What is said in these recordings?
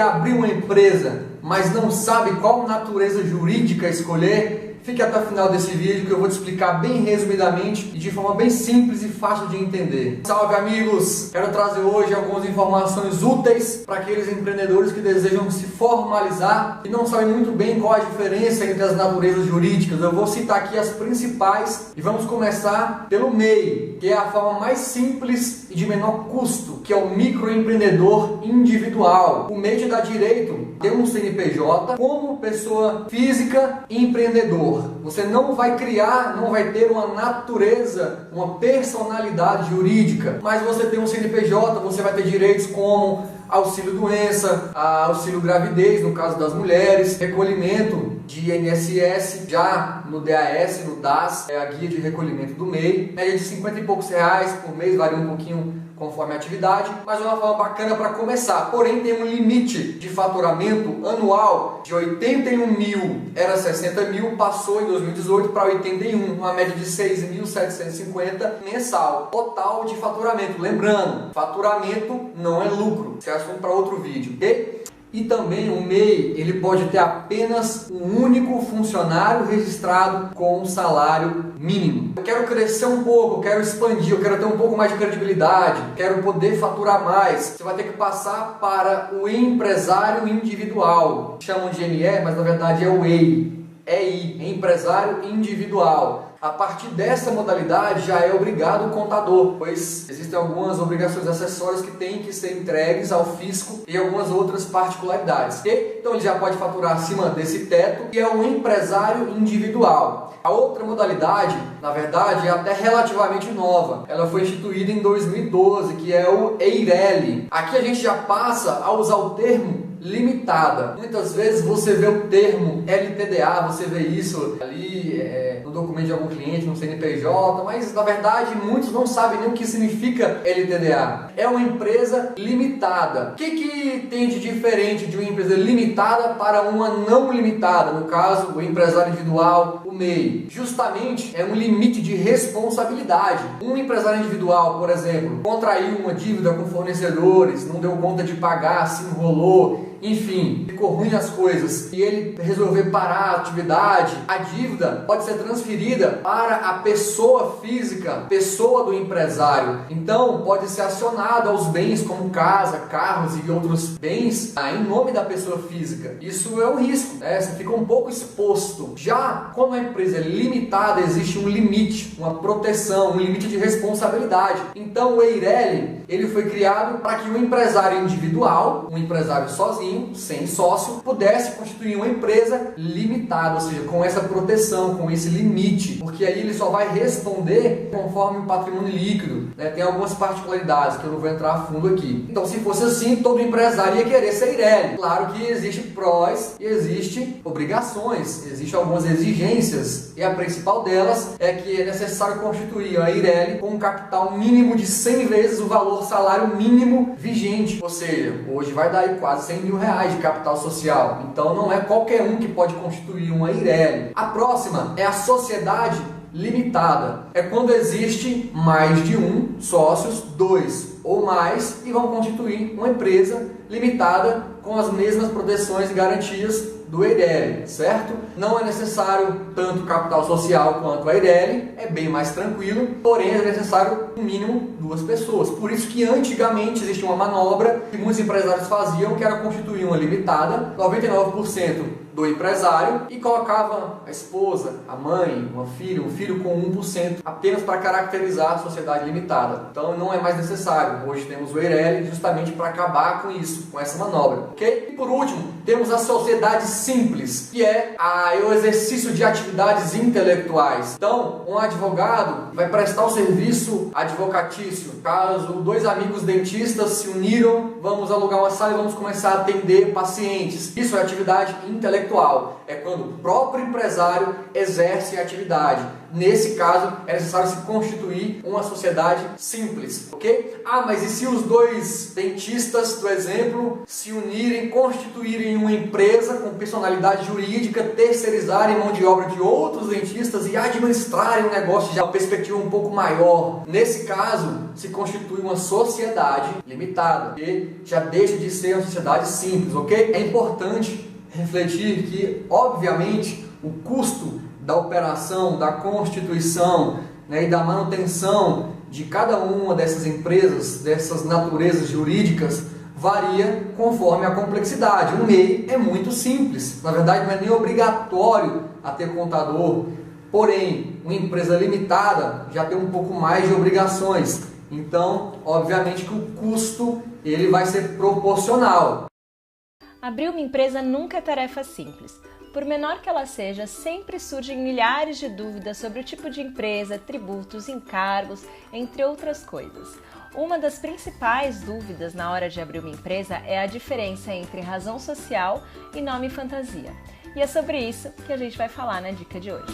quer abrir uma empresa, mas não sabe qual natureza jurídica escolher? Fique até o final desse vídeo que eu vou te explicar bem resumidamente e de forma bem simples e fácil de entender. Salve amigos! Quero trazer hoje algumas informações úteis para aqueles empreendedores que desejam se formalizar e não sabem muito bem qual a diferença entre as naturezas jurídicas. Eu vou citar aqui as principais e vamos começar pelo MEI, que é a forma mais simples e de menor custo, que é o microempreendedor individual. O MEI te dá direito a ter um CNPJ como pessoa física e empreendedor. Você não vai criar, não vai ter uma natureza, uma personalidade jurídica, mas você tem um CNPJ, você vai ter direitos como auxílio doença, auxílio gravidez, no caso das mulheres, recolhimento de INSS, já no DAS, no DAS, a guia de recolhimento do MEI, média de 50 e poucos reais por mês, varia um pouquinho conforme a atividade, mas é uma forma bacana para começar. Porém, tem um limite de faturamento anual de 81 mil, era 60 mil, passou em 2018 para 81, uma média de 6.750 mensal. Total de faturamento. Lembrando, faturamento não é lucro. Esse é assunto para outro vídeo, ok? E também o MEI, ele pode ter apenas um único funcionário registrado com um salário mínimo. Eu quero crescer um pouco, eu quero expandir, eu quero ter um pouco mais de credibilidade, quero poder faturar mais. Você vai ter que passar para o empresário individual. Chamam de ME, mas na verdade é o EI. Empresário individual. A partir dessa modalidade já é obrigado o contador, pois existem algumas obrigações acessórias que têm que ser entregues ao fisco e algumas outras particularidades. Okay? Então ele já pode faturar acima desse teto, que é o empresário individual. A outra modalidade, na verdade, é até relativamente nova. Ela foi instituída em 2012, que é o EIRELI. Aqui a gente já passa a usar o termo limitada. Muitas vezes você vê o termo LTDA, você vê isso ali no documento de algum cliente, no CNPJ, mas na verdade muitos não sabem nem o que significa LTDA. É uma empresa limitada. O que tem de diferente de uma empresa limitada para uma não limitada? No caso, o empresário individual, o MEI. Justamente é um limite de responsabilidade. Um empresário individual, por exemplo, contraiu uma dívida com fornecedores, não deu conta de pagar, se enrolou, enfim, ficou ruim as coisas e ele resolver parar a atividade, a dívida pode ser transferida para a pessoa física, pessoa do empresário. Então pode ser acionado aos bens como casa, carros e outros bens em nome da pessoa física. Isso é um risco, né? Você fica um pouco exposto. Já quando a empresa é limitada, existe um limite, uma proteção, um limite de responsabilidade. Então o EIRELI, ele foi criado para que o empresário individual, um empresário sozinho, sem sócio, pudesse constituir uma empresa limitada, ou seja, com essa proteção, com esse limite, porque aí ele só vai responder conforme o patrimônio líquido, né? Tem algumas particularidades que eu não vou entrar a fundo aqui. Então, se fosse assim, todo empresário ia querer ser EIRELI. Claro que existe prós e existe obrigações, existem algumas exigências, e a principal delas é que é necessário constituir a EIRELI com um capital mínimo de 100 vezes o valor salário mínimo vigente, ou seja, hoje vai dar aí quase 100 mil reais de capital social. Então não é qualquer um que pode constituir uma EIRELI. A próxima é a sociedade limitada. É quando existe mais de um sócios, dois ou mais, e vão constituir uma empresa limitada com as mesmas proteções e garantias do EIRELI, certo? Não é necessário tanto capital social quanto a EIRELI, é bem mais tranquilo, porém é necessário no mínimo 2 pessoas. Por isso que antigamente existia uma manobra que muitos empresários faziam, que era constituir uma limitada, 99% do empresário, e colocava a esposa, a mãe, um filho com 1%, apenas para caracterizar a sociedade limitada. Então não é mais necessário. Hoje temos o EIRELI justamente para acabar com isso, com essa manobra, ok? E por último, temos a sociedade simples, que é o exercício de atividades intelectuais. Então, um advogado vai prestar o serviço advocatício. Caso 2 amigos dentistas se uniram, vamos alugar uma sala e vamos começar a atender pacientes. Isso é atividade intelectual. intelectual é quando o próprio empresário exerce a atividade. Nesse caso, é necessário se constituir uma sociedade simples, ok? Ah, mas e se os dois dentistas, do exemplo, se unirem, constituírem uma empresa com personalidade jurídica, terceirizarem mão de obra de outros dentistas e administrarem um negócio de uma perspectiva um pouco maior? Nesse caso, se constitui uma sociedade limitada, que já deixa de ser uma sociedade simples, ok? É importante refletir que, obviamente, o custo da operação, da constituição, né, e da manutenção de cada uma dessas empresas, dessas naturezas jurídicas, varia conforme a complexidade. O MEI é muito simples, na verdade não é nem obrigatório a ter contador, porém, uma empresa limitada já tem um pouco mais de obrigações, então, obviamente que o custo ele vai ser proporcional. Abrir uma empresa nunca é tarefa simples. Por menor que ela seja, sempre surgem milhares de dúvidas sobre o tipo de empresa, tributos, encargos, entre outras coisas. Uma das principais dúvidas na hora de abrir uma empresa é a diferença entre razão social e nome fantasia. E é sobre isso que a gente vai falar na dica de hoje.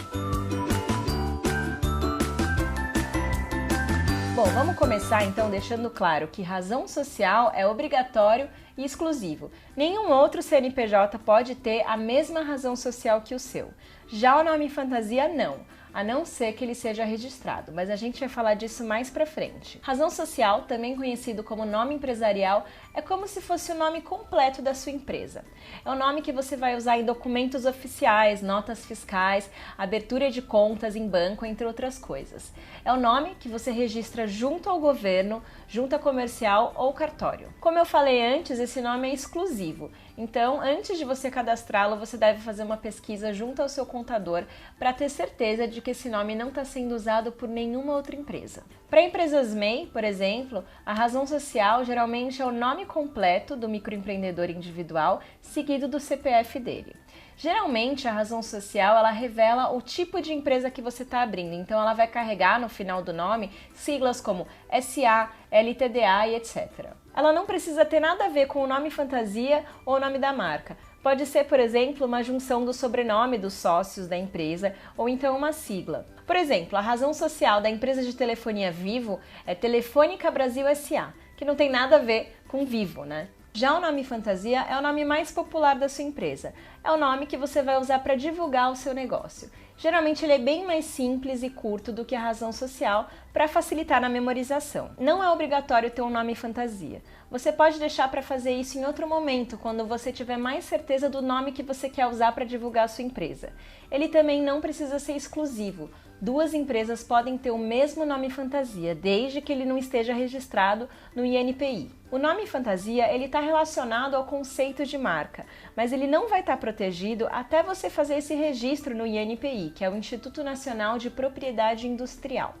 Bom, vamos começar então deixando claro que razão social é obrigatório e exclusivo. Nenhum outro CNPJ pode ter a mesma razão social que o seu. Já o nome fantasia não, a não ser que ele seja registrado, mas a gente vai falar disso mais pra frente. Razão social, também conhecido como nome empresarial, é como se fosse o nome completo da sua empresa. É o nome que você vai usar em documentos oficiais, notas fiscais, abertura de contas em banco, entre outras coisas. É o nome que você registra junto ao governo, junta comercial ou cartório. Como eu falei antes, esse nome é exclusivo. Então, antes de você cadastrá-lo, você deve fazer uma pesquisa junto ao seu contador para ter certeza de que esse nome não está sendo usado por nenhuma outra empresa. Para empresas MEI, por exemplo, a razão social geralmente é o nome completo do microempreendedor individual, seguido do CPF dele. Geralmente, a razão social ela revela o tipo de empresa que você está abrindo, então ela vai carregar no final do nome siglas como SA, LTDA e etc. Ela não precisa ter nada a ver com o nome fantasia ou o nome da marca. Pode ser, por exemplo, uma junção do sobrenome dos sócios da empresa ou então uma sigla. Por exemplo, a razão social da empresa de telefonia Vivo é Telefônica Brasil S.A., que não tem nada a ver com Vivo, né? Já o nome fantasia é o nome mais popular da sua empresa. É o nome que você vai usar para divulgar o seu negócio. Geralmente ele é bem mais simples e curto do que a razão social para facilitar na memorização. Não é obrigatório ter um nome fantasia. Você pode deixar para fazer isso em outro momento, quando você tiver mais certeza do nome que você quer usar para divulgar a sua empresa. Ele também não precisa ser exclusivo. Duas empresas podem ter o mesmo nome fantasia, desde que ele não esteja registrado no INPI. O nome fantasia ele está relacionado ao conceito de marca, mas ele não vai estar protegido até você fazer esse registro no INPI, que é o Instituto Nacional de Propriedade Industrial.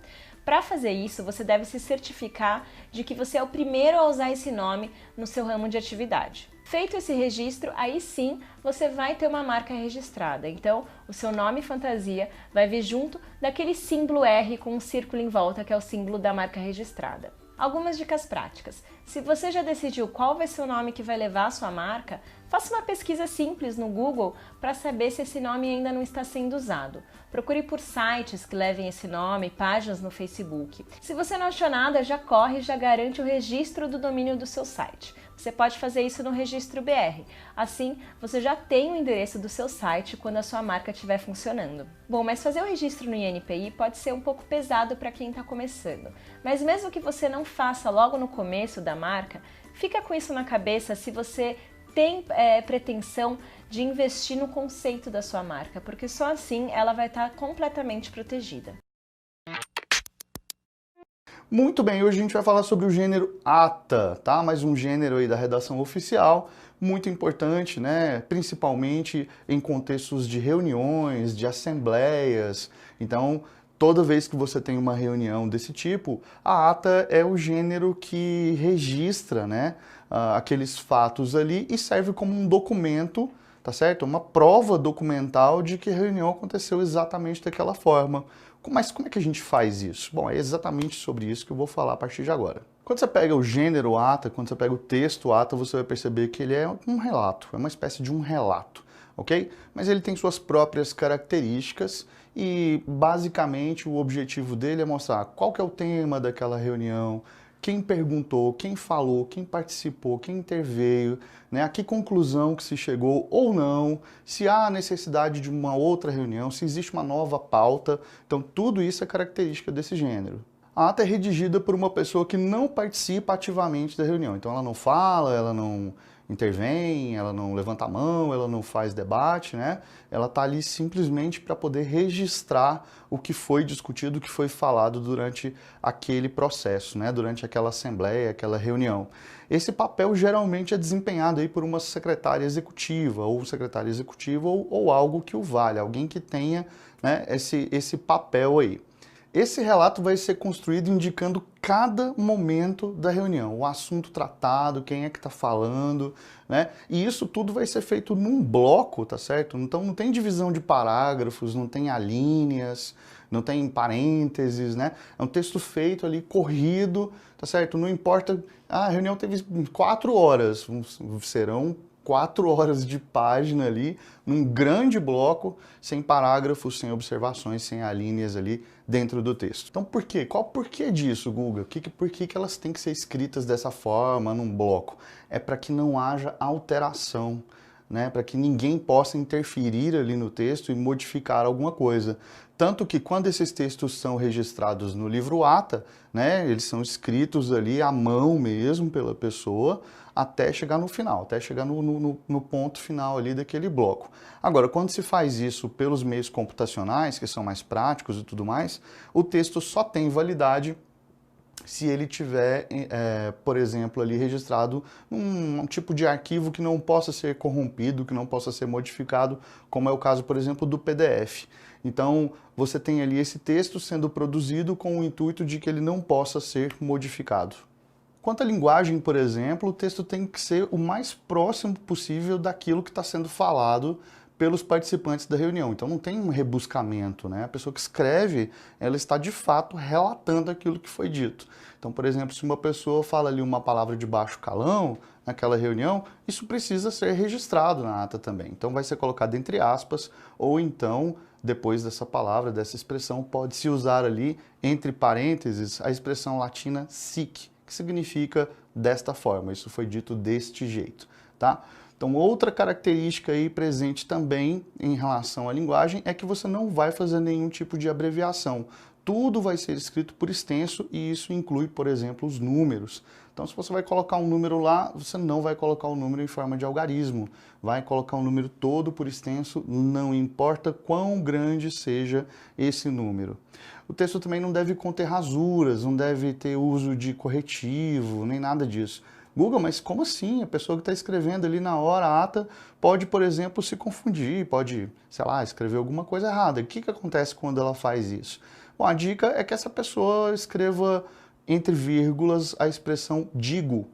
Para fazer isso, você deve se certificar de que você é o primeiro a usar esse nome no seu ramo de atividade. Feito esse registro, aí sim você vai ter uma marca registrada. Então, o seu nome fantasia vai vir junto daquele símbolo R com um círculo em volta, que é o símbolo da marca registrada. Algumas dicas práticas. Se você já decidiu qual vai ser o nome que vai levar a sua marca, faça uma pesquisa simples no Google para saber se esse nome ainda não está sendo usado. Procure por sites que levem esse nome, páginas no Facebook. Se você não achou nada, já corre e já garante o registro do domínio do seu site. Você pode fazer isso no Registro BR. Assim, você já tem o endereço do seu site quando a sua marca estiver funcionando. Bom, mas fazer o registro no INPI pode ser um pouco pesado para quem está começando. Mas mesmo que você não faça logo no começo da marca, fica com isso na cabeça se você tem pretensão de investir no conceito da sua marca, porque só assim ela vai estar completamente protegida. Muito bem, hoje a gente vai falar sobre o gênero ata, tá? Mais um gênero aí da redação oficial, muito importante, né? Principalmente em contextos de reuniões, de assembleias. Então, toda vez que você tem uma reunião desse tipo, a ata é o gênero que registra, né, aqueles fatos ali e serve como um documento, tá certo? Uma prova documental de que a reunião aconteceu exatamente daquela forma. Mas como é que a gente faz isso? Bom, é exatamente sobre isso que eu vou falar a partir de agora. Quando você pega o gênero ata, quando você pega o texto ata, você vai perceber que ele é um relato, é uma espécie de um relato. ok? Mas ele tem suas próprias características e basicamente o objetivo dele é mostrar qual que é o tema daquela reunião, quem perguntou, quem falou, quem participou, quem interveio, né? A que conclusão que se chegou ou não, se há necessidade de uma outra reunião, se existe uma nova pauta. Então tudo isso é característica desse gênero. A ata é redigida por uma pessoa que não participa ativamente da reunião. Então ela não fala, ela não intervém, ela não levanta a mão, ela não faz debate, né? Ela está ali simplesmente para poder registrar o que foi discutido, o que foi falado durante aquele processo, né? Durante aquela assembleia, aquela reunião. Esse papel geralmente é desempenhado aí por uma secretária executiva, ou um secretário executivo, ou algo que o valha, alguém que tenha, né, esse papel aí. Esse relato vai ser construído indicando cada momento da reunião, o assunto tratado, quem é que está falando, né? E isso tudo vai ser feito num bloco, tá certo? Então não tem divisão de parágrafos, não tem alíneas, não tem parênteses, né? É um texto feito ali, corrido, tá certo? Não importa, a reunião teve 4 horas, serão 4 horas de página ali, num grande bloco, sem parágrafos, sem observações, sem alíneas ali dentro do texto. Então por quê? Qual o porquê disso, Guga? Por que elas têm que ser escritas dessa forma, num bloco? É para que não haja alteração, né? Para que ninguém possa interferir ali no texto e modificar alguma coisa. Tanto que quando esses textos são registrados no livro ata, né, eles são escritos ali à mão mesmo pela pessoa, até chegar no final, até chegar no ponto final ali daquele bloco. Agora, quando se faz isso pelos meios computacionais, que são mais práticos e tudo mais, o texto só tem validade se ele tiver, por exemplo, ali registrado um tipo de arquivo que não possa ser corrompido, que não possa ser modificado, como é o caso, por exemplo, do PDF. Então, você tem ali esse texto sendo produzido com o intuito de que ele não possa ser modificado. Quanto à linguagem, por exemplo, o texto tem que ser o mais próximo possível daquilo que está sendo falado pelos participantes da reunião. Então não tem um rebuscamento, né? A pessoa que escreve, ela está de fato relatando aquilo que foi dito. Então, por exemplo, se uma pessoa fala ali uma palavra de baixo calão naquela reunião, isso precisa ser registrado na ata também. Então vai ser colocado entre aspas, ou então, depois dessa palavra, dessa expressão, pode-se usar ali, entre parênteses, a expressão latina sic, que significa desta forma, isso foi dito deste jeito, tá? Então, outra característica aí presente também em relação à linguagem é que você não vai fazer nenhum tipo de abreviação. Tudo vai ser escrito por extenso e isso inclui, por exemplo, os números. Então, se você vai colocar um número lá, você não vai colocar o número em forma de algarismo. Vai colocar o número todo por extenso, não importa quão grande seja esse número. O texto também não deve conter rasuras, não deve ter uso de corretivo, nem nada disso. Guga, mas como assim? A pessoa que está escrevendo ali na hora, a ata, pode, por exemplo, se confundir, pode, sei lá, escrever alguma coisa errada. O que acontece quando ela faz isso? Bom, a dica é que essa pessoa escreva entre vírgulas a expressão digo,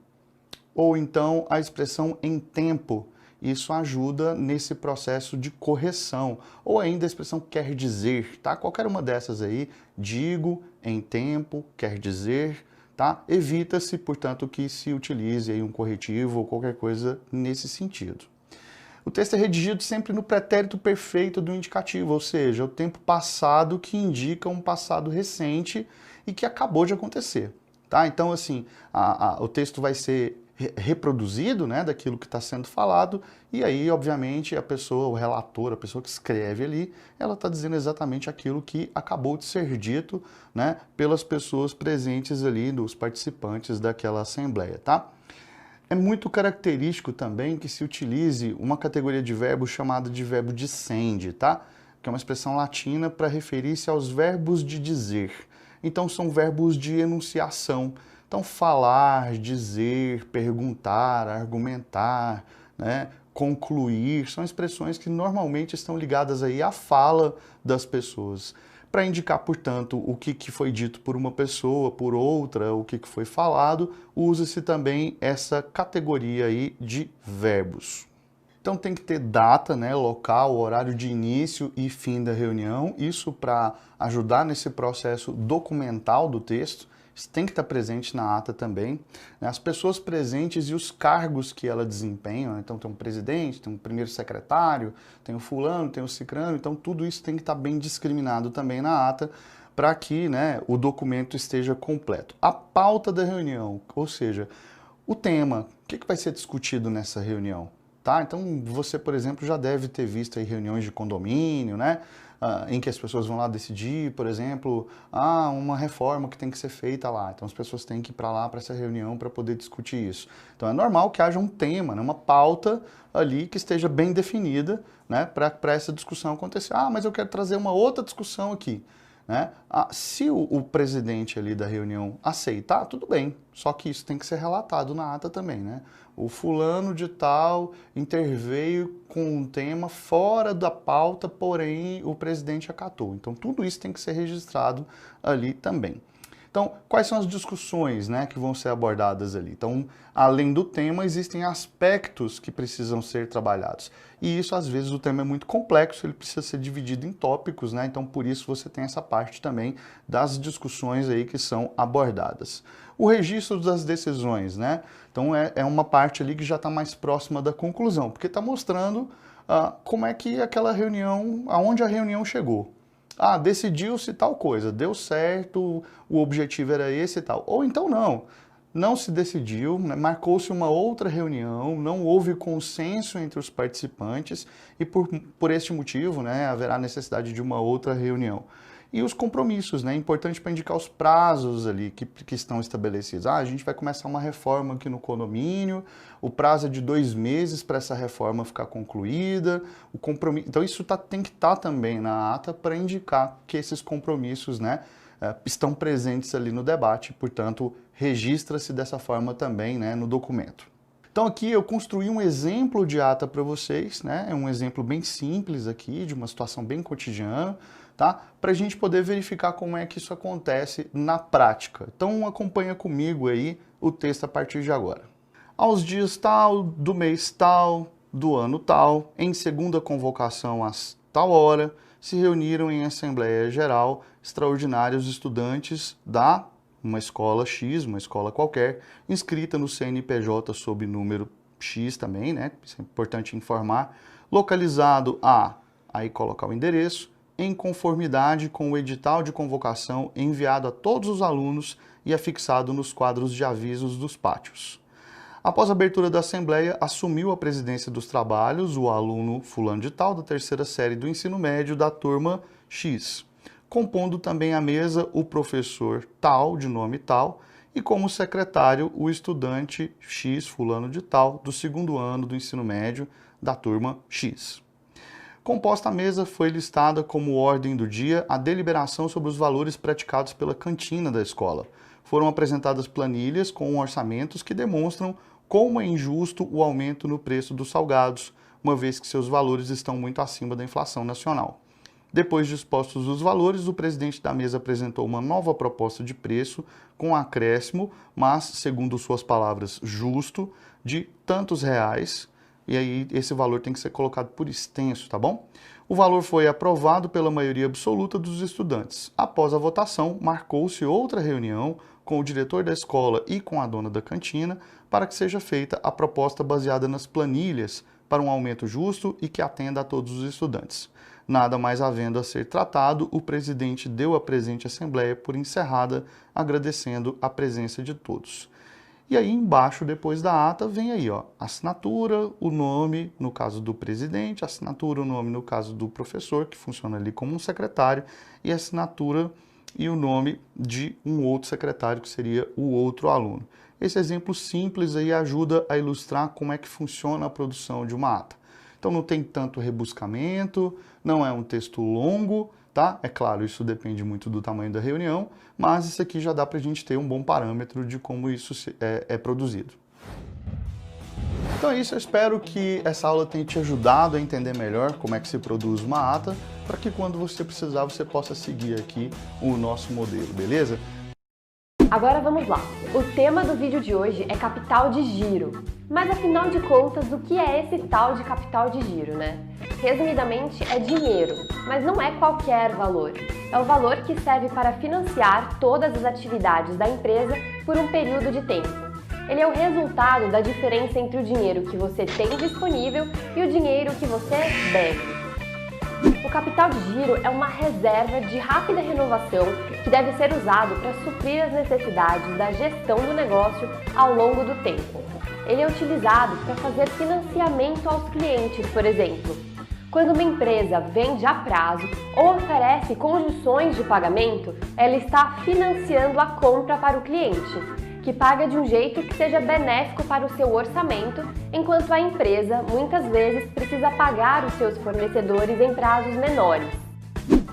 ou então a expressão em tempo. Isso ajuda nesse processo de correção, ou ainda a expressão quer dizer, tá? Qualquer uma dessas aí, digo, em tempo, quer dizer, tá? Evita-se, portanto, que se utilize aí um corretivo ou qualquer coisa nesse sentido. O texto é redigido sempre no pretérito perfeito do indicativo, ou seja, o tempo passado que indica um passado recente e que acabou de acontecer, tá? Então, assim, o texto vai ser reproduzido, né, daquilo que está sendo falado, e aí, obviamente, a pessoa, o relator, a pessoa que escreve ali, ela está dizendo exatamente aquilo que acabou de ser dito, né, pelas pessoas presentes ali, dos participantes daquela assembleia, tá? É muito característico também que se utilize uma categoria de verbo chamada de verbo dicende, tá? Que é uma expressão latina para referir-se aos verbos de dizer. Então, são verbos de enunciação. Então, falar, dizer, perguntar, argumentar, né, concluir, são expressões que normalmente estão ligadas aí à fala das pessoas. Para indicar, portanto, o que foi dito por uma pessoa, por outra, o que foi falado, usa-se também essa categoria aí de verbos. Então tem que ter data, né, local, horário de início e fim da reunião, isso para ajudar nesse processo documental do texto. isso tem que estar presente na ata também, né? As pessoas presentes e os cargos que ela desempenham, então tem um presidente, tem um primeiro secretário, tem o fulano, tem o cicrano, então tudo isso tem que estar bem discriminado também na ata, para que, né, o documento esteja completo. A pauta da reunião, ou seja, o tema, o que vai ser discutido nessa reunião? Tá? Então você, por exemplo, já deve ter visto aí reuniões de condomínio, né? Em que as pessoas vão lá decidir, por exemplo, uma reforma que tem que ser feita lá. Então as pessoas têm que ir para lá, para essa reunião, para poder discutir isso. Então é normal que haja um tema, né? Uma pauta ali que esteja bem definida, né? Para essa discussão acontecer. Mas eu quero trazer uma outra discussão aqui, né? Se o presidente ali da reunião aceitar, tudo bem, só que isso tem que ser relatado na ata também, né? O fulano de tal interveio com um tema fora da pauta, porém o presidente acatou. Então tudo isso tem que ser registrado ali também. Então, quais são as discussões, né, que vão ser abordadas ali? Então, além do tema, existem aspectos que precisam ser trabalhados. E isso, às vezes, o tema é muito complexo, ele precisa ser dividido em tópicos, né? Então, por isso você tem essa parte também das discussões aí que são abordadas. O registro das decisões, né? Então, é uma parte ali que já está mais próxima da conclusão, porque está mostrando como é que aquela reunião, aonde a reunião chegou. Decidiu-se tal coisa, deu certo, o objetivo era esse e tal. Ou então não se decidiu, né? Marcou-se uma outra reunião, não houve consenso entre os participantes e por este motivo, né, haverá necessidade de uma outra reunião. E os compromissos, né? É importante para indicar os prazos ali que estão estabelecidos. A gente vai começar uma reforma aqui no condomínio, o prazo é de 2 meses para essa reforma ficar concluída, o compromisso. Então isso tem que estar também na ata para indicar que esses compromissos, né, estão presentes ali no debate, portanto, registra-se dessa forma também, né, no documento. Então aqui eu construí um exemplo de ata para vocês, né? É um exemplo bem simples aqui, de uma situação bem cotidiana, tá? Para a gente poder verificar como é que isso acontece na prática. Então acompanha comigo aí o texto a partir de agora. Aos dias tal, do mês tal, do ano tal, em segunda convocação às tal hora, se reuniram em Assembleia Geral extraordinária os estudantes da uma escola X, uma escola qualquer, inscrita no CNPJ sob número X também, né? Isso é importante informar, localizado aí colocar o endereço, em conformidade com o edital de convocação enviado a todos os alunos e afixado nos quadros de avisos dos pátios. Após a abertura da Assembleia, assumiu a presidência dos trabalhos o aluno fulano de tal, da 3ª série do ensino médio da turma X, compondo também a mesa o professor tal, de nome tal, e como secretário o estudante X, fulano de tal, do 2º ano do ensino médio da turma X. Composta a mesa, foi listada como ordem do dia a deliberação sobre os valores praticados pela cantina da escola. Foram apresentadas planilhas com orçamentos que demonstram como é injusto o aumento no preço dos salgados, uma vez que seus valores estão muito acima da inflação nacional. Depois de expostos os valores, o presidente da mesa apresentou uma nova proposta de preço com acréscimo, mas, segundo suas palavras, justo, de tantos reais, e aí esse valor tem que ser colocado por extenso, tá bom? O valor foi aprovado pela maioria absoluta dos estudantes. Após a votação, marcou-se outra reunião com o diretor da escola e com a dona da cantina para que seja feita a proposta baseada nas planilhas para um aumento justo e que atenda a todos os estudantes. Nada mais havendo a ser tratado, o presidente deu a presente assembleia por encerrada, agradecendo a presença de todos. E aí embaixo, depois da ata, vem aí, ó, assinatura, o nome, no caso do presidente, assinatura, o nome, no caso do professor, que funciona ali como um secretário, e assinatura e o nome de um outro secretário, que seria o outro aluno. Esse exemplo simples aí ajuda a ilustrar como é que funciona a produção de uma ata. Então não tem tanto rebuscamento, não é um texto longo, tá? É claro, isso depende muito do tamanho da reunião, mas isso aqui já dá para a gente ter um bom parâmetro de como isso é produzido. Então é isso, eu espero que essa aula tenha te ajudado a entender melhor como é que se produz uma ata, para que quando você precisar, você possa seguir aqui o nosso modelo, beleza? Agora vamos lá. O tema do vídeo de hoje é capital de giro. Mas afinal de contas, o que é esse tal de capital de giro, né? Resumidamente, é dinheiro, mas não é qualquer valor. É o valor que serve para financiar todas as atividades da empresa por um período de tempo. Ele é o resultado da diferença entre o dinheiro que você tem disponível e o dinheiro que você deve. O capital de giro é uma reserva de rápida renovação que deve ser usado para suprir as necessidades da gestão do negócio ao longo do tempo. Ele é utilizado para fazer financiamento aos clientes, por exemplo. Quando uma empresa vende a prazo ou oferece condições de pagamento, ela está financiando a compra para o cliente, que paga de um jeito que seja benéfico para o seu orçamento, enquanto a empresa, muitas vezes, precisa pagar os seus fornecedores em prazos menores.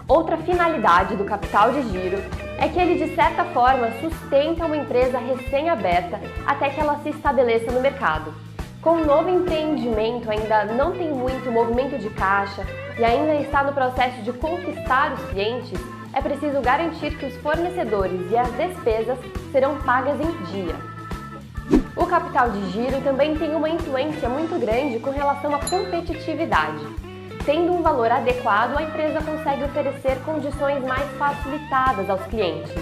Outra finalidade do capital de giro é que ele, de certa forma, sustenta uma empresa recém-aberta até que ela se estabeleça no mercado. Com um novo empreendimento ainda não tem muito movimento de caixa e ainda está no processo de conquistar os clientes, é preciso garantir que os fornecedores e as despesas serão pagas em dia. O capital de giro também tem uma influência muito grande com relação à competitividade. Tendo um valor adequado, a empresa consegue oferecer condições mais facilitadas aos clientes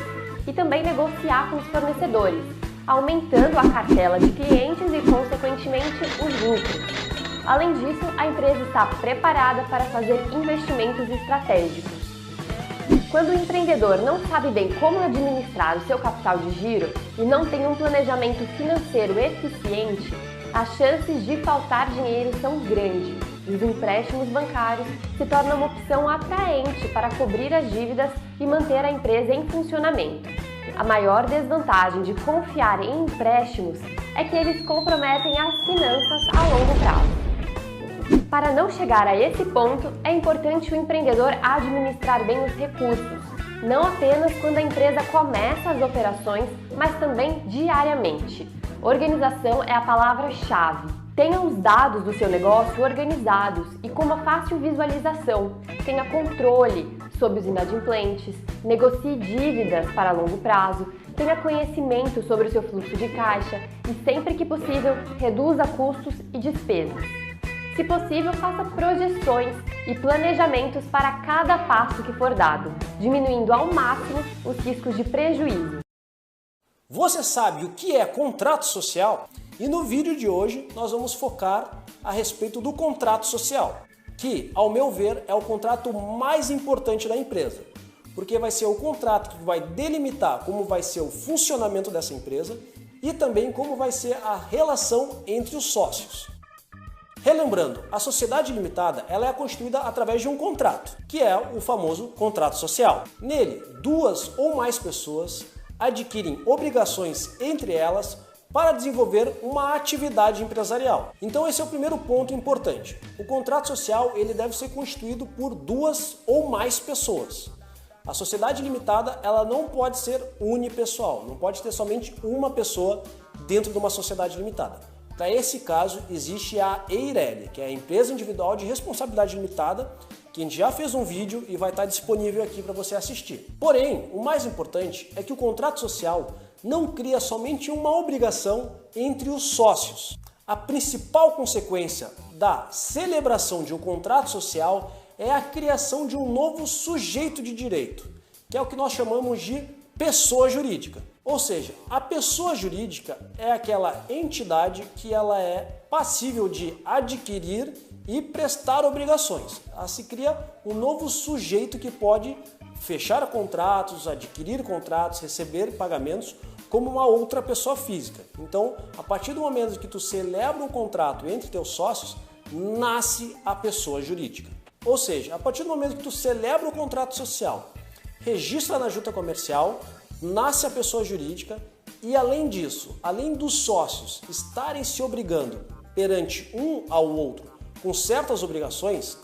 e também negociar com os fornecedores, aumentando a cartela de clientes e, consequentemente, os lucros. Além disso, a empresa está preparada para fazer investimentos estratégicos. Quando o empreendedor não sabe bem como administrar o seu capital de giro e não tem um planejamento financeiro eficiente, as chances de faltar dinheiro são grandes e os empréstimos bancários se tornam uma opção atraente para cobrir as dívidas e manter a empresa em funcionamento. A maior desvantagem de confiar em empréstimos é que eles comprometem as finanças a longo prazo. Para não chegar a esse ponto, é importante o empreendedor administrar bem os recursos, não apenas quando a empresa começa as operações, mas também diariamente. Organização é a palavra-chave. Tenha os dados do seu negócio organizados e com uma fácil visualização. Tenha controle sobre os inadimplentes, negocie dívidas para longo prazo, tenha conhecimento sobre o seu fluxo de caixa e, sempre que possível, reduza custos e despesas. Se possível, faça projeções e planejamentos para cada passo que for dado, diminuindo ao máximo os riscos de prejuízo. Você sabe o que é contrato social? E no vídeo de hoje nós vamos focar a respeito do contrato social, que, ao meu ver, é o contrato mais importante da empresa, porque vai ser o contrato que vai delimitar como vai ser o funcionamento dessa empresa e também como vai ser a relação entre os sócios. Relembrando, a sociedade limitada ela é constituída através de um contrato, que é o famoso contrato social. Nele, duas ou mais pessoas adquirem obrigações entre elas para desenvolver uma atividade empresarial. Então esse é o primeiro ponto importante. O contrato social ele deve ser constituído por duas ou mais pessoas. A sociedade limitada ela não pode ser unipessoal, não pode ter somente uma pessoa dentro de uma sociedade limitada. Para esse caso existe a EIRELI, que é a Empresa Individual de Responsabilidade Limitada, que a gente já fez um vídeo e vai estar disponível aqui para você assistir. Porém, o mais importante é que o contrato social não cria somente uma obrigação entre os sócios. A principal consequência da celebração de um contrato social é a criação de um novo sujeito de direito, que é o que nós chamamos de pessoa jurídica. Ou seja, a pessoa jurídica é aquela entidade que ela é passível de adquirir e prestar obrigações. Se cria um novo sujeito que pode fechar contratos, adquirir contratos, receber pagamentos como uma outra pessoa física. Então, a partir do momento que tu celebra um contrato entre teus sócios, nasce a pessoa jurídica. Ou seja, a partir do momento que tu celebra o contrato social, registra na junta comercial, nasce a pessoa jurídica e, além disso, além dos sócios estarem se obrigando perante um ao outro com certas obrigações,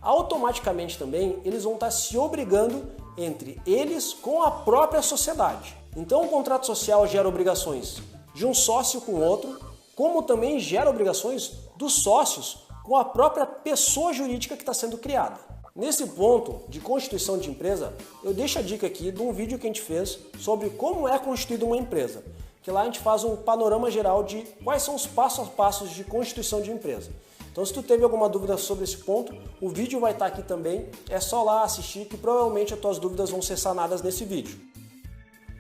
automaticamente também eles vão estar se obrigando entre eles com a própria sociedade. Então o contrato social gera obrigações de um sócio com o outro, como também gera obrigações dos sócios com a própria pessoa jurídica que está sendo criada. Nesse ponto de constituição de empresa, eu deixo a dica aqui de um vídeo que a gente fez sobre como é constituída uma empresa, que lá a gente faz um panorama geral de quais são os passos a passos de constituição de empresa. Então, se tu teve alguma dúvida sobre esse ponto, o vídeo vai estar aqui também, é só lá assistir que provavelmente as tuas dúvidas vão ser sanadas nesse vídeo.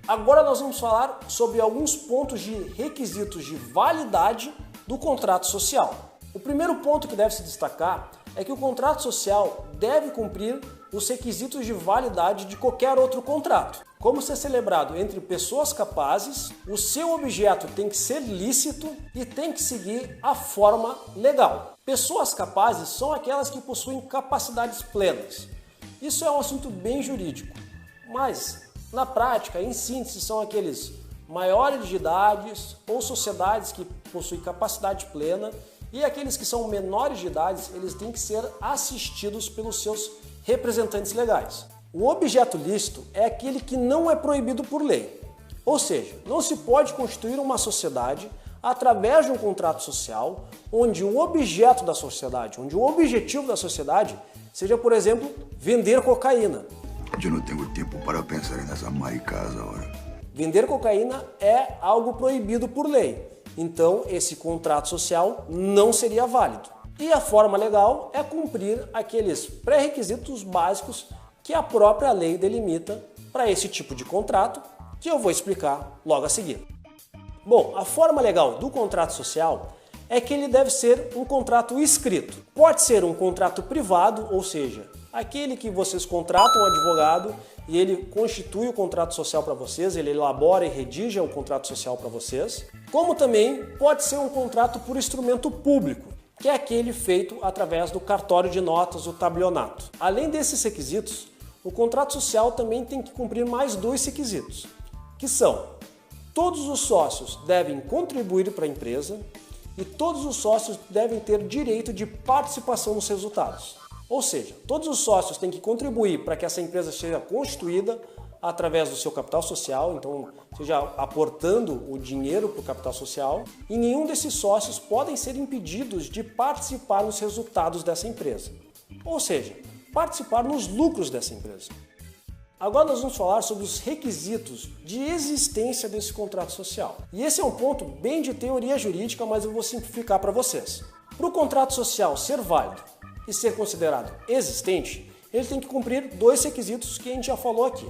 Agora nós vamos falar sobre alguns pontos de requisitos de validade do contrato social. O primeiro ponto que deve se destacar é que o contrato social deve cumprir os requisitos de validade de qualquer outro contrato. Como ser celebrado entre pessoas capazes, o seu objeto tem que ser lícito e tem que seguir a forma legal. Pessoas capazes são aquelas que possuem capacidades plenas. Isso é um assunto bem jurídico, mas na prática, em síntese, são aqueles maiores de idade ou sociedades que possuem capacidade plena, e aqueles que são menores de idade, eles têm que ser assistidos pelos seus representantes legais. O objeto lícito é aquele que não é proibido por lei. Ou seja, não se pode constituir uma sociedade através de um contrato social onde o objeto da sociedade, onde o objetivo da sociedade seja, por exemplo, vender cocaína. Eu não tenho tempo para pensar nessa maricasa agora. Vender cocaína é algo proibido por lei. Então, esse contrato social não seria válido. E a forma legal é cumprir aqueles pré-requisitos básicos que a própria lei delimita para esse tipo de contrato, que eu vou explicar logo a seguir. Bom, a forma legal do contrato social é que ele deve ser um contrato escrito. Pode ser um contrato privado, ou seja, aquele que vocês contratam um advogado e ele constitui o contrato social para vocês, ele elabora e redige o contrato social para vocês. Como também pode ser um contrato por instrumento público, que é aquele feito através do cartório de notas, o tabelionato. Além desses requisitos, o contrato social também tem que cumprir mais dois requisitos, que são: todos os sócios devem contribuir para a empresa e todos os sócios devem ter direito de participação nos resultados. Ou seja, todos os sócios têm que contribuir para que essa empresa seja constituída através do seu capital social, então seja aportando o dinheiro para o capital social, e nenhum desses sócios podem ser impedidos de participar nos resultados dessa empresa. Ou seja, participar nos lucros dessa empresa. Agora nós vamos falar sobre os requisitos de existência desse contrato social. E esse é um ponto bem de teoria jurídica, mas eu vou simplificar para vocês. Para o contrato social ser válido e ser considerado existente, ele tem que cumprir dois requisitos que a gente já falou aqui.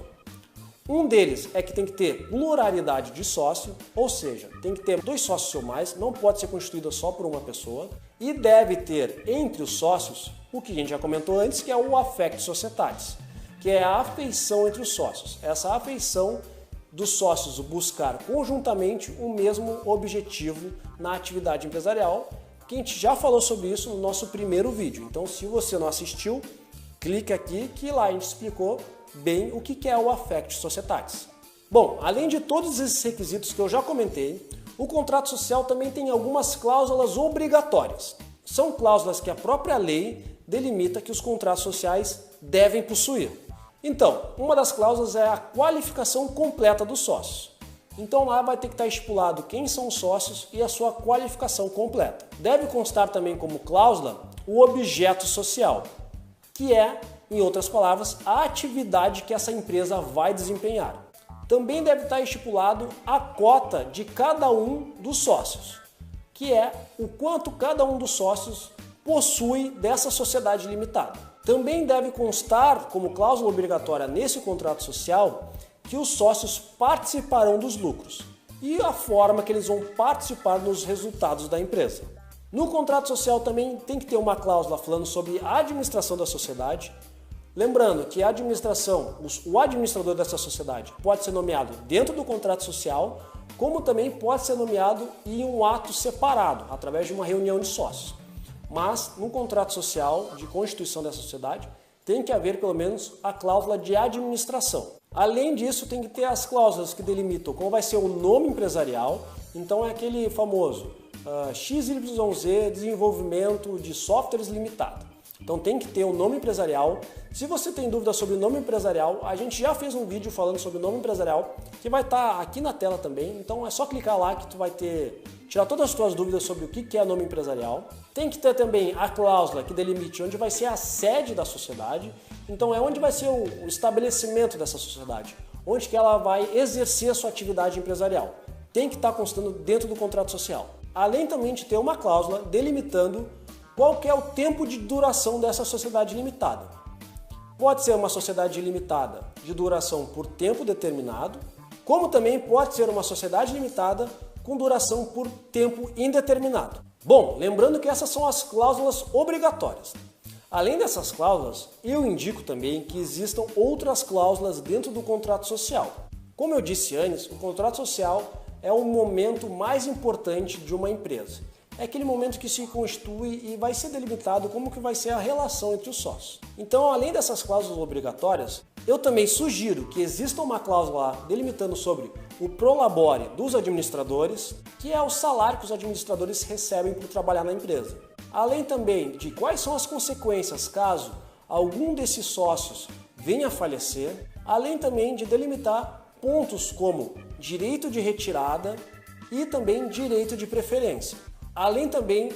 Um deles é que tem que ter pluralidade de sócio, ou seja, tem que ter 2 sócios ou mais, não pode ser constituída só por uma pessoa, e deve ter entre os sócios o que a gente já comentou antes, que é o affectio societatis, que é a afeição entre os sócios. Essa afeição dos sócios buscar conjuntamente o mesmo objetivo na atividade empresarial, que a gente já falou sobre isso no nosso primeiro vídeo. Então, se você não assistiu, clique aqui que lá a gente explicou bem o que é o affectio societatis. Bom, além de todos esses requisitos que eu já comentei, o contrato social também tem algumas cláusulas obrigatórias. São cláusulas que a própria lei delimita que os contratos sociais devem possuir. Então, uma das cláusulas é a qualificação completa dos sócios. Então lá vai ter que estar estipulado quem são os sócios e a sua qualificação completa. Deve constar também como cláusula o objeto social, que é, em outras palavras, a atividade que essa empresa vai desempenhar. Também deve estar estipulado a cota de cada um dos sócios, que é o quanto cada um dos sócios possui dessa sociedade limitada. Também deve constar como cláusula obrigatória nesse contrato social que os sócios participarão dos lucros e a forma que eles vão participar nos resultados da empresa. No contrato social também tem que ter uma cláusula falando sobre a administração da sociedade. Lembrando que a administração, o administrador dessa sociedade pode ser nomeado dentro do contrato social, como também pode ser nomeado em um ato separado, através de uma reunião de sócios. Mas no contrato social de constituição dessa sociedade tem que haver pelo menos a cláusula de administração. Além disso, tem que ter as cláusulas que delimitam como vai ser o nome empresarial. Então é aquele famoso XYZ Desenvolvimento de Softwares Limitado. Então tem que ter o nome empresarial. Se você tem dúvida sobre o nome empresarial, a gente já fez um vídeo falando sobre o nome empresarial, que vai estar aqui na tela também. Então é só clicar lá que tu vai ter tirar todas as suas dúvidas sobre o que é nome empresarial. Tem que ter também a cláusula que delimite onde vai ser a sede da sociedade. Então é onde vai ser o estabelecimento dessa sociedade, onde que ela vai exercer a sua atividade empresarial. Tem que estar constando dentro do contrato social. Além também de ter uma cláusula delimitando qual que é o tempo de duração dessa sociedade limitada. Pode ser uma sociedade limitada de duração por tempo determinado, como também pode ser uma sociedade limitada com duração por tempo indeterminado. Bom, lembrando que essas são as cláusulas obrigatórias. Além dessas cláusulas, eu indico também que existam outras cláusulas dentro do contrato social. Como eu disse antes, o contrato social é o momento mais importante de uma empresa. É aquele momento que se constitui e vai ser delimitado como que vai ser a relação entre os sócios. Então, além dessas cláusulas obrigatórias, eu também sugiro que exista uma cláusula delimitando sobre o prolabore dos administradores, que é o salário que os administradores recebem por trabalhar na empresa. Além também de quais são as consequências caso algum desses sócios venha a falecer, além também de delimitar pontos como direito de retirada e também direito de preferência. Além também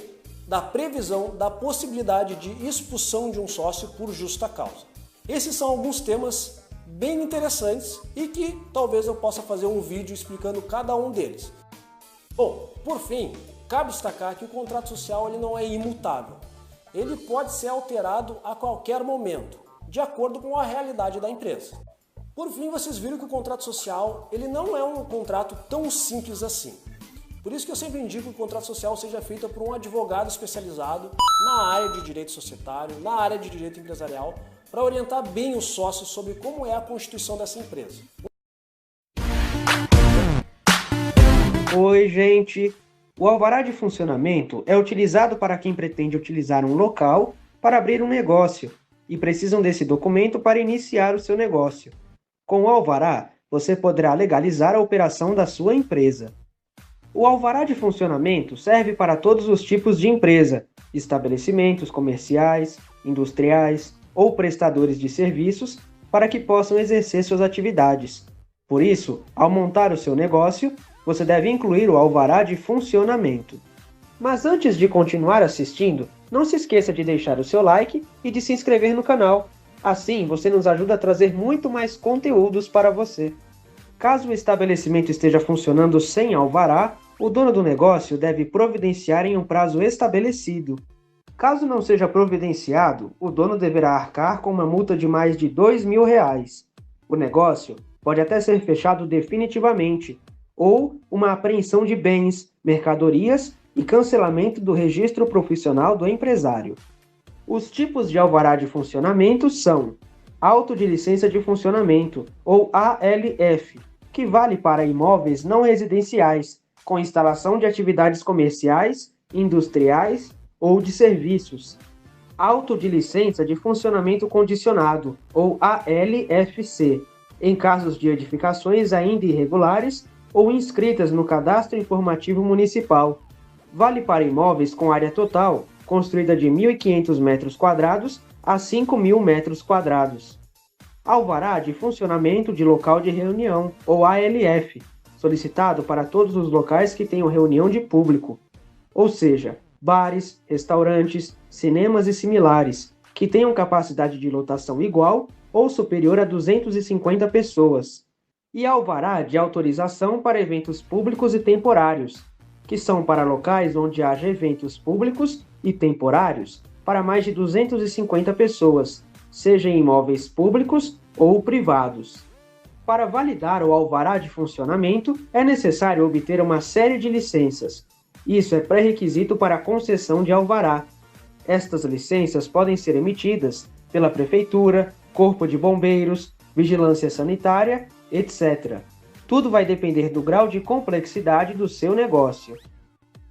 da previsão da possibilidade de expulsão de um sócio por justa causa. Esses são alguns temas bem interessantes e que talvez eu possa fazer um vídeo explicando cada um deles. Bom, por fim, cabe destacar que o contrato social ele não é imutável. Ele pode ser alterado a qualquer momento, de acordo com a realidade da empresa. Por fim, vocês viram que o contrato social ele não é um contrato tão simples assim. Por isso que eu sempre indico que o contrato social seja feito por um advogado especializado na área de direito societário, na área de direito empresarial, para orientar bem os sócios sobre como é a constituição dessa empresa. Oi, gente! O alvará de funcionamento é utilizado para quem pretende utilizar um local para abrir um negócio e precisam desse documento para iniciar o seu negócio. Com o alvará, você poderá legalizar a operação da sua empresa. O alvará de funcionamento serve para todos os tipos de empresa, estabelecimentos comerciais, industriais ou prestadores de serviços para que possam exercer suas atividades. Por isso, ao montar o seu negócio, você deve incluir o alvará de funcionamento. Mas antes de continuar assistindo, não se esqueça de deixar o seu like e de se inscrever no canal. Assim, você nos ajuda a trazer muito mais conteúdos para você. Caso o estabelecimento esteja funcionando sem alvará, o dono do negócio deve providenciar em um prazo estabelecido. Caso não seja providenciado, o dono deverá arcar com uma multa de mais de R$2.000. O negócio pode até ser fechado definitivamente, ou uma apreensão de bens, mercadorias e cancelamento do registro profissional do empresário. Os tipos de alvará de funcionamento são auto de licença de funcionamento, ou ALF, que vale para imóveis não residenciais, com instalação de atividades comerciais, industriais ou de serviços. Auto de licença de funcionamento condicionado, ou ALFC, em casos de edificações ainda irregulares ou inscritas no Cadastro Informativo Municipal. Vale para imóveis com área total, construída de 1.500 metros quadrados a 5.000 metros quadrados. Alvará de funcionamento de local de reunião, ou ALF, solicitado para todos os locais que tenham reunião de público, ou seja, bares, restaurantes, cinemas e similares, que tenham capacidade de lotação igual ou superior a 250 pessoas. E alvará de autorização para eventos públicos e temporários, que são para locais onde haja eventos públicos e temporários para mais de 250 pessoas, seja em imóveis públicos ou privados. Para validar o alvará de funcionamento, é necessário obter uma série de licenças. Isso é pré-requisito para a concessão de alvará. Estas licenças podem ser emitidas pela Prefeitura, Corpo de Bombeiros, Vigilância Sanitária, etc. Tudo vai depender do grau de complexidade do seu negócio.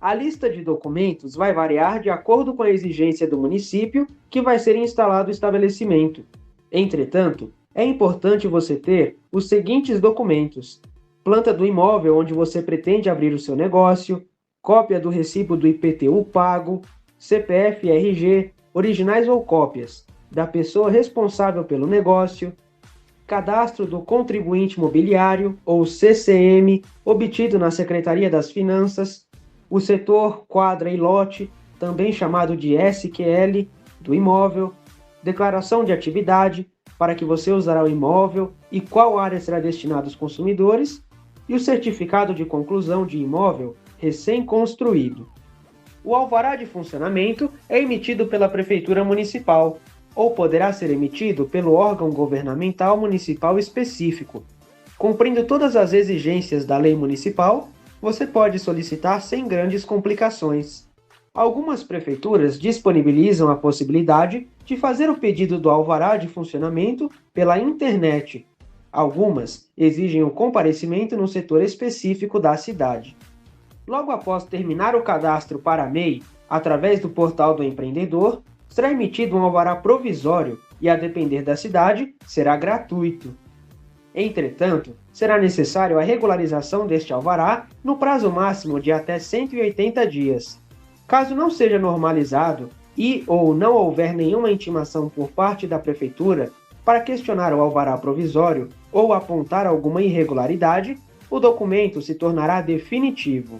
A lista de documentos vai variar de acordo com a exigência do município que vai ser instalado o estabelecimento. Entretanto, é importante você ter os seguintes documentos: planta do imóvel onde você pretende abrir o seu negócio, cópia do recibo do IPTU pago, CPF e RG, originais ou cópias, da pessoa responsável pelo negócio, cadastro do contribuinte imobiliário, ou CCM, obtido na Secretaria das Finanças, o setor, quadra e lote, também chamado de SQL, do imóvel, declaração de atividade, para que você usará o imóvel e qual área será destinada aos consumidores, e o certificado de conclusão de imóvel recém-construído. O alvará de funcionamento é emitido pela Prefeitura Municipal ou poderá ser emitido pelo órgão governamental municipal específico. Cumprindo todas as exigências da lei municipal, você pode solicitar sem grandes complicações. Algumas prefeituras disponibilizam a possibilidade de fazer o pedido do alvará de funcionamento pela internet. Algumas exigem o comparecimento no setor específico da cidade. Logo após terminar o cadastro para a MEI, através do portal do empreendedor, será emitido um alvará provisório e, a depender da cidade, será gratuito. Entretanto, será necessário a regularização deste alvará no prazo máximo de até 180 dias. Caso não seja normalizado e ou não houver nenhuma intimação por parte da Prefeitura para questionar o alvará provisório ou apontar alguma irregularidade, o documento se tornará definitivo.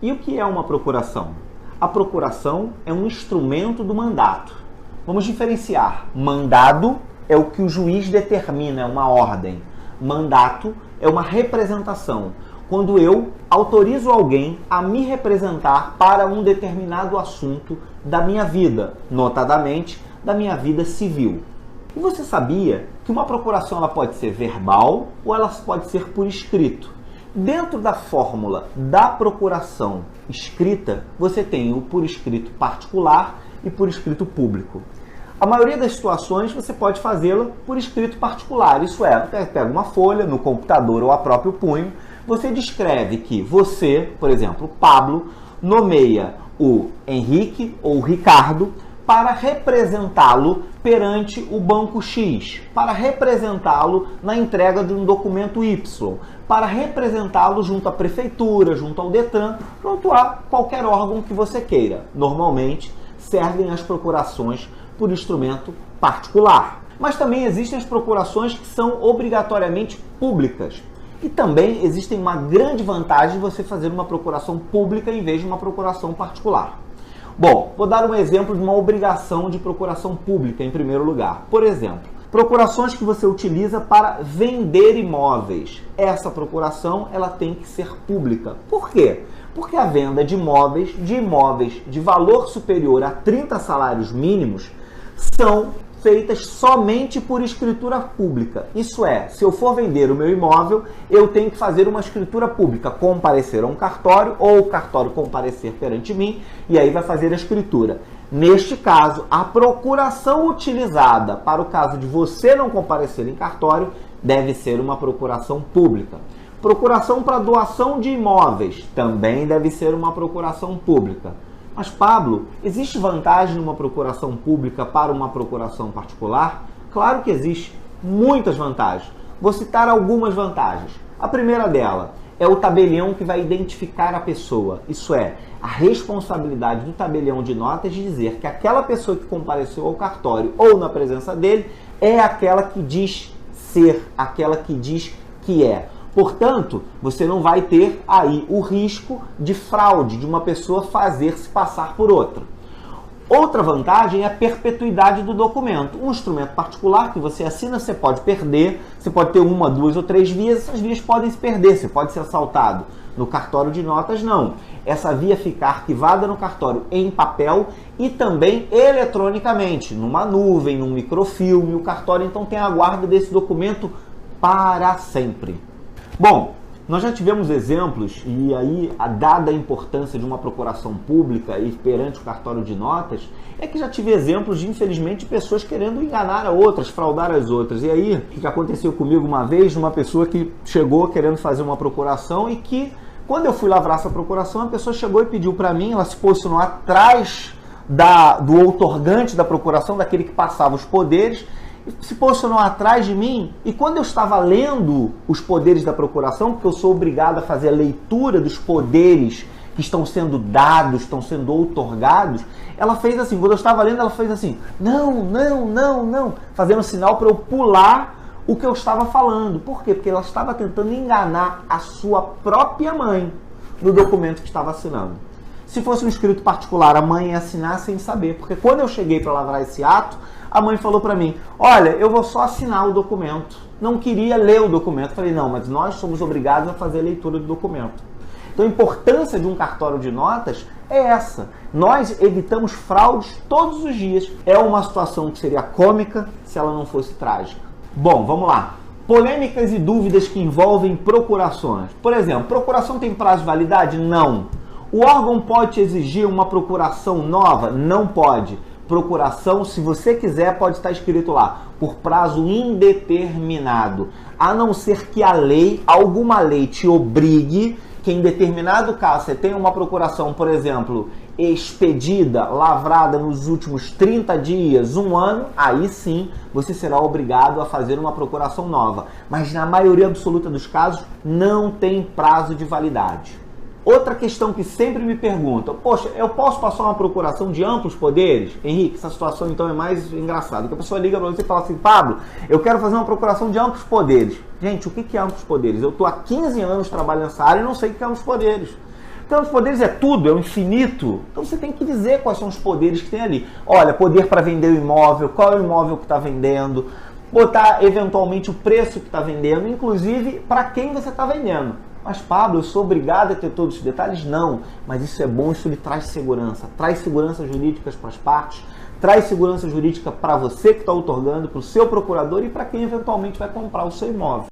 E o que é uma procuração? A procuração é um instrumento do mandato. Vamos diferenciar. Mandado é o que o juiz determina, é uma ordem. Mandato é uma representação. Quando eu autorizo alguém a me representar para um determinado assunto da minha vida, notadamente da minha vida civil. E você sabia que uma procuração ela pode ser verbal ou ela pode ser por escrito? Dentro da fórmula da procuração escrita, você tem o por escrito particular e por escrito público. A maioria das situações você pode fazê-la por escrito particular, isso é, você pega uma folha no computador ou a próprio punho, você descreve que você, por exemplo, Pablo, nomeia o Henrique ou o Ricardo para representá-lo perante o banco X, para representá-lo na entrega de um documento Y, para representá-lo junto à prefeitura, junto ao Detran, junto a qualquer órgão que você queira. Normalmente servem as procurações por instrumento particular. Mas também existem as procurações que são obrigatoriamente públicas. E também existe uma grande vantagem de você fazer uma procuração pública em vez de uma procuração particular. Bom, vou dar um exemplo de uma obrigação de procuração pública em primeiro lugar. Por exemplo, procurações que você utiliza para vender imóveis. Essa procuração ela tem que ser pública. Por quê? Porque a venda de imóveis de valor superior a 30 salários mínimos são feitas somente por escritura pública. Isso é, se eu for vender o meu imóvel, eu tenho que fazer uma escritura pública, comparecer a um cartório ou o cartório comparecer perante mim e aí vai fazer a escritura. Neste caso, a procuração utilizada para o caso de você não comparecer em cartório deve ser uma procuração pública. Procuração para doação de imóveis também deve ser uma procuração pública. Mas, Pablo, existe vantagem numa procuração pública para uma procuração particular? Claro que existe, muitas vantagens. Vou citar algumas vantagens. A primeira dela é o tabelião que vai identificar a pessoa. Isso é, a responsabilidade do tabelião de notas de dizer que aquela pessoa que compareceu ao cartório ou na presença dele é aquela que diz ser, aquela que diz que é. Portanto, você não vai ter aí o risco de fraude, de uma pessoa fazer-se passar por outra. Outra vantagem é a perpetuidade do documento. Um instrumento particular que você assina, você pode perder, você pode ter uma, duas ou três vias, essas vias podem se perder, você pode ser assaltado. No cartório de notas, não. Essa via fica arquivada no cartório em papel e também eletronicamente, numa nuvem, num microfilme. O cartório, então, tem a guarda desse documento para sempre. Bom, nós já tivemos exemplos, e aí a dada a importância de uma procuração pública e perante o cartório de notas, é que já tive exemplos de, infelizmente, pessoas querendo enganar a outras, fraudar as outras. E aí, o que aconteceu comigo uma vez, uma pessoa que chegou querendo fazer uma procuração e que, quando eu fui lavrar essa procuração, a pessoa chegou e pediu para mim, ela se posicionou atrás do outorgante da procuração, daquele que passava os poderes, se posicionou atrás de mim e quando eu estava lendo os poderes da procuração, porque eu sou obrigado a fazer a leitura dos poderes que estão sendo dados, estão sendo outorgados, ela fez assim, quando eu estava lendo, ela fez assim, não, fazendo sinal para eu pular o que eu estava falando. Por quê? Porque ela estava tentando enganar a sua própria mãe. do documento que estava assinando. Se fosse um escrito particular, a mãe ia assinar sem saber, porque quando eu cheguei para lavrar esse ato, a mãe falou para mim, olha, eu vou só assinar o documento. Não queria ler o documento. Falei, não, mas nós somos obrigados a fazer a leitura do documento. Então a importância de um cartório de notas é essa. Nós evitamos fraudes todos os dias. É uma situação que seria cômica se ela não fosse trágica. Bom, vamos lá. Polêmicas e dúvidas que envolvem procurações. Por exemplo, procuração tem prazo de validade? Não. O órgão pode exigir uma procuração nova? Não pode. Procuração, se você quiser, pode estar escrito lá, por prazo indeterminado. A não ser que a lei, alguma lei te obrigue que em determinado caso você tenha uma procuração, por exemplo, expedida, lavrada nos últimos 30 dias, um ano, aí sim você será obrigado a fazer uma procuração nova. Mas na maioria absoluta dos casos não tem prazo de validade. Outra questão que sempre me perguntam, poxa, eu posso passar uma procuração de amplos poderes? Henrique, essa situação então é mais engraçada, porque a pessoa liga para você e fala assim, Pablo, eu quero fazer uma procuração de amplos poderes. Gente, o que é amplos poderes? Eu estou há 15 anos trabalhando nessa área e não sei o que é amplos poderes. Então, os poderes é tudo, é o infinito. Então, você tem que dizer quais são os poderes que tem ali. Olha, poder para vender o imóvel, qual é o imóvel que está vendendo, botar eventualmente o preço que está vendendo, inclusive para quem você está vendendo. Mas, Pablo, eu sou obrigado a ter todos os detalhes? Não, mas isso é bom, isso lhe traz segurança. Traz segurança jurídica para as partes, traz segurança jurídica para você que está outorgando, para o seu procurador e para quem eventualmente vai comprar o seu imóvel.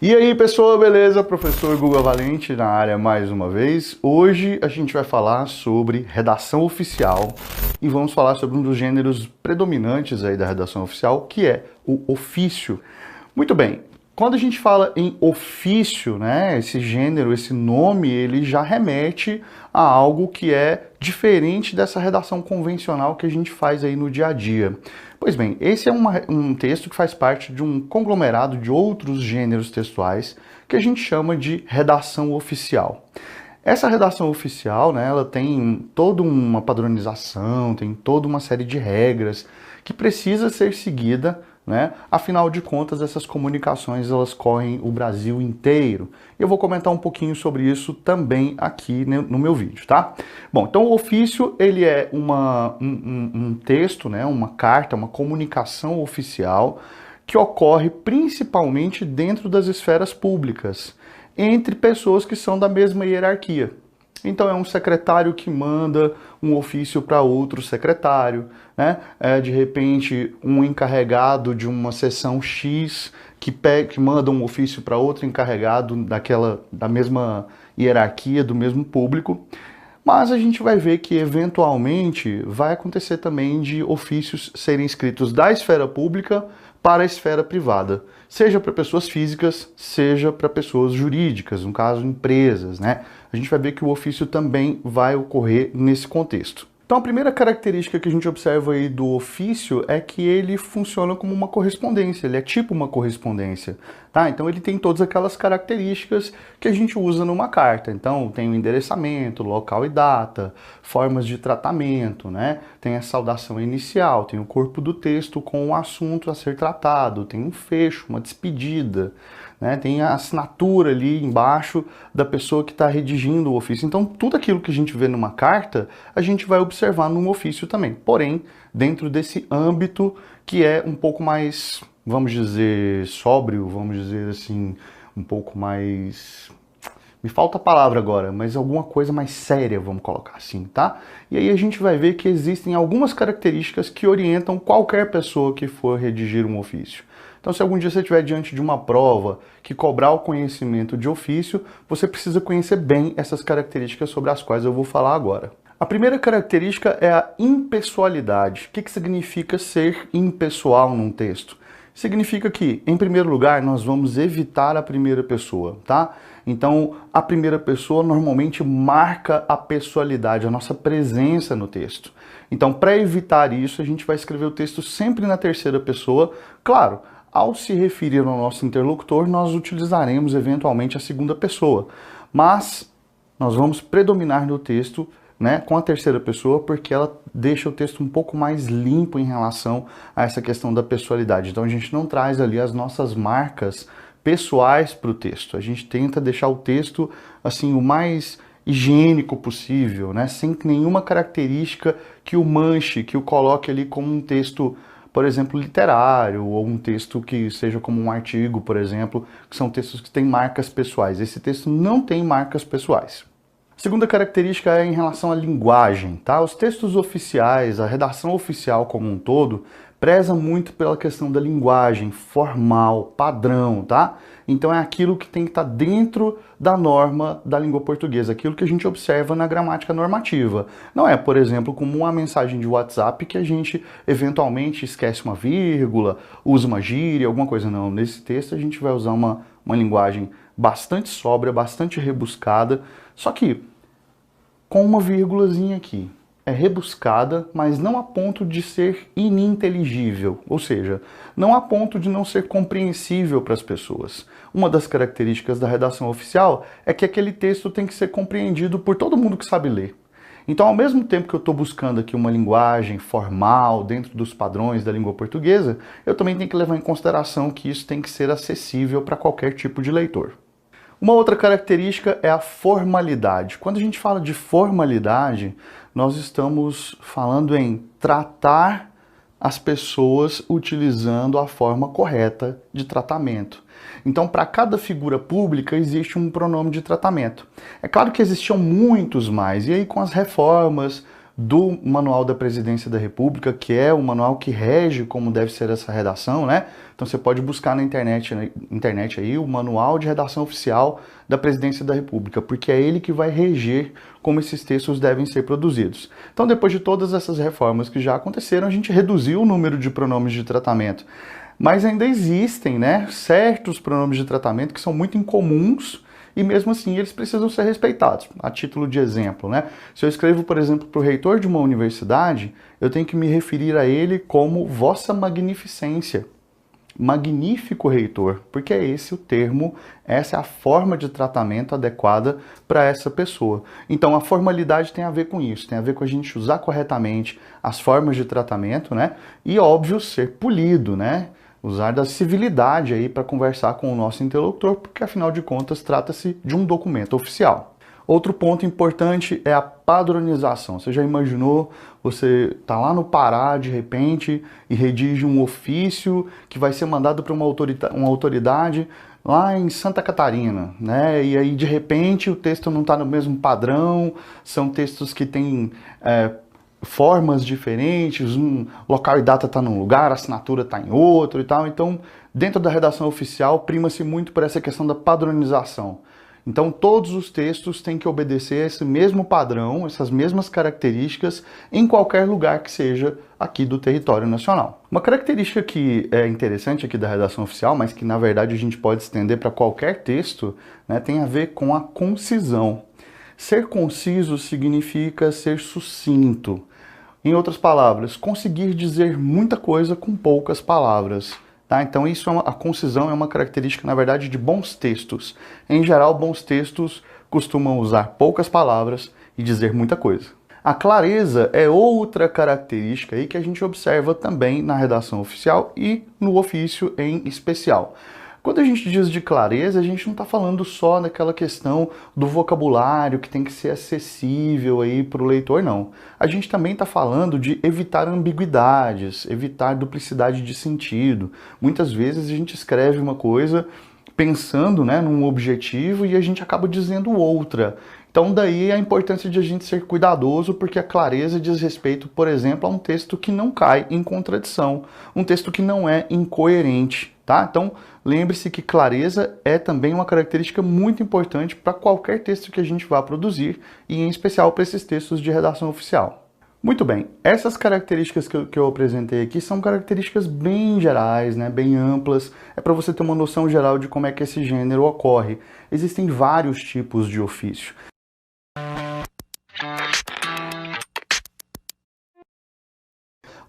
E aí pessoal, beleza? Professor Guga Valente na área mais uma vez. Hoje a gente vai falar sobre redação oficial e vamos falar sobre um dos gêneros predominantes aí da redação oficial, que é o ofício. Muito bem, quando a gente fala em ofício, né, esse gênero, esse nome, ele já remete a algo que é diferente dessa redação convencional que a gente faz aí no dia a dia. Pois bem, esse é um texto que faz parte de um conglomerado de outros gêneros textuais que a gente chama de redação oficial. Essa redação oficial, né, ela tem toda uma padronização, tem toda uma série de regras que precisa ser seguida, né? Afinal de contas, essas comunicações elas correm o Brasil inteiro. Eu vou comentar um pouquinho sobre isso também aqui no meu vídeo, tá? Bom, então o ofício ele é um texto, né? Uma carta, uma comunicação oficial que ocorre principalmente dentro das esferas públicas, entre pessoas que são da mesma hierarquia. Então é um secretário que manda um ofício para outro secretário, né? De repente um encarregado de uma seção X que manda um ofício para outro encarregado da mesma hierarquia, do mesmo público. Mas a gente vai ver que eventualmente vai acontecer também de ofícios serem escritos da esfera pública para a esfera privada, seja para pessoas físicas, seja para pessoas jurídicas, no caso empresas, né? A gente vai ver que o ofício também vai ocorrer nesse contexto. Então a primeira característica que a gente observa aí do ofício é que ele funciona como uma correspondência, ele é tipo uma correspondência, tá? Então ele tem todas aquelas características que a gente usa numa carta. Então tem o endereçamento, local e data, formas de tratamento, né? Tem a saudação inicial, tem o corpo do texto com o assunto a ser tratado, tem um fecho, uma despedida, né? Tem a assinatura ali embaixo da pessoa que está redigindo o ofício. Então, tudo aquilo que a gente vê numa carta, a gente vai observar num ofício também. Porém, dentro desse âmbito que é um pouco mais, vamos dizer, sóbrio, vamos dizer assim, um pouco mais... Me falta a palavra agora, mas alguma coisa mais séria, vamos colocar assim, tá? E aí a gente vai ver que existem algumas características que orientam qualquer pessoa que for redigir um ofício. Então, se algum dia você estiver diante de uma prova que cobrar o conhecimento de ofício, você precisa conhecer bem essas características sobre as quais eu vou falar agora. A primeira característica é a impessoalidade. O que significa ser impessoal num texto? Significa que, em primeiro lugar, nós vamos evitar a primeira pessoa, tá? Então, a primeira pessoa normalmente marca a pessoalidade, a nossa presença no texto. Então, para evitar isso, a gente vai escrever o texto sempre na terceira pessoa. Claro, ao se referir ao nosso interlocutor, nós utilizaremos eventualmente a segunda pessoa, mas nós vamos predominar no texto né, com a terceira pessoa, porque ela deixa o texto um pouco mais limpo em relação a essa questão da pessoalidade. Então a gente não traz ali as nossas marcas pessoais para o texto. A gente tenta deixar o texto assim o mais higiênico possível, né, sem nenhuma característica que o manche, que o coloque ali como um texto, por exemplo, literário, ou um texto que seja como um artigo, por exemplo, que são textos que têm marcas pessoais. Esse texto não tem marcas pessoais. A segunda característica é em relação à linguagem, tá? Os textos oficiais, a redação oficial como um todo, preza muito pela questão da linguagem formal, padrão, tá? Então é aquilo que tem que estar dentro da norma da língua portuguesa, aquilo que a gente observa na gramática normativa. Não é, por exemplo, como uma mensagem de WhatsApp que a gente eventualmente esquece uma vírgula, usa uma gíria, alguma coisa. Não, nesse texto a gente vai usar uma linguagem bastante sóbria, bastante rebuscada, só que com uma vírgulazinha aqui. É rebuscada, mas não a ponto de ser ininteligível, ou seja, não a ponto de não ser compreensível para as pessoas. Uma das características da redação oficial é que aquele texto tem que ser compreendido por todo mundo que sabe ler. Então, ao mesmo tempo que eu estou buscando aqui uma linguagem formal dentro dos padrões da língua portuguesa, eu também tenho que levar em consideração que isso tem que ser acessível para qualquer tipo de leitor. Uma outra característica é a formalidade. Quando a gente fala de formalidade, nós estamos falando em tratar as pessoas utilizando a forma correta de tratamento. Então, para cada figura pública existe um pronome de tratamento. É claro que existiam muitos mais, e aí com as reformas do Manual da Presidência da República, que é o manual que rege como deve ser essa redação, né? Então você pode buscar na internet aí o Manual de Redação Oficial da Presidência da República, porque é ele que vai reger como esses textos devem ser produzidos. Então, depois de todas essas reformas que já aconteceram, a gente reduziu o número de pronomes de tratamento. Mas ainda existem, né, certos pronomes de tratamento que são muito incomuns, e mesmo assim eles precisam ser respeitados. A título de exemplo, né? Se eu escrevo, por exemplo, para o reitor de uma universidade, eu tenho que me referir a ele como Vossa Magnificência. Magnífico reitor, porque é esse o termo, essa é a forma de tratamento adequada para essa pessoa. Então a formalidade tem a ver com isso, tem a ver com a gente usar corretamente as formas de tratamento, né? E óbvio, ser polido, né? Usar da civilidade aí para conversar com o nosso interlocutor, porque afinal de contas trata-se de um documento oficial. Outro ponto importante é a padronização. Você já imaginou, você está lá no Pará de repente e redige um ofício que vai ser mandado para uma autoridade lá em Santa Catarina, né? E aí de repente o texto não está no mesmo padrão, são textos que têm formas diferentes, local e data está num lugar, a assinatura está em outro e tal. Então, dentro da redação oficial, prima-se muito por essa questão da padronização. Então, todos os textos têm que obedecer a esse mesmo padrão, essas mesmas características, em qualquer lugar que seja aqui do território nacional. Uma característica que é interessante aqui da redação oficial, mas que na verdade a gente pode estender para qualquer texto, né, tem a ver com a concisão. Ser conciso significa ser sucinto. Em outras palavras, conseguir dizer muita coisa com poucas palavras. Tá? Então a concisão é uma característica, na verdade, de bons textos. Em geral, bons textos costumam usar poucas palavras e dizer muita coisa. A clareza é outra característica aí que a gente observa também na redação oficial e no ofício em especial. Quando a gente diz de clareza, a gente não está falando só daquela questão do vocabulário que tem que ser acessível aí para o leitor, não. A gente também está falando de evitar ambiguidades, evitar duplicidade de sentido. Muitas vezes a gente escreve uma coisa pensando, né, num objetivo e a gente acaba dizendo outra. Então daí a importância de a gente ser cuidadoso, porque a clareza diz respeito, por exemplo, a um texto que não cai em contradição, um texto que não é incoerente, tá? Então lembre-se que clareza é também uma característica muito importante para qualquer texto que a gente vá produzir, e em especial para esses textos de redação oficial. Muito bem, essas características que eu apresentei aqui são características bem gerais, né, bem amplas, é para você ter uma noção geral de como é que esse gênero ocorre. Existem vários tipos de ofício.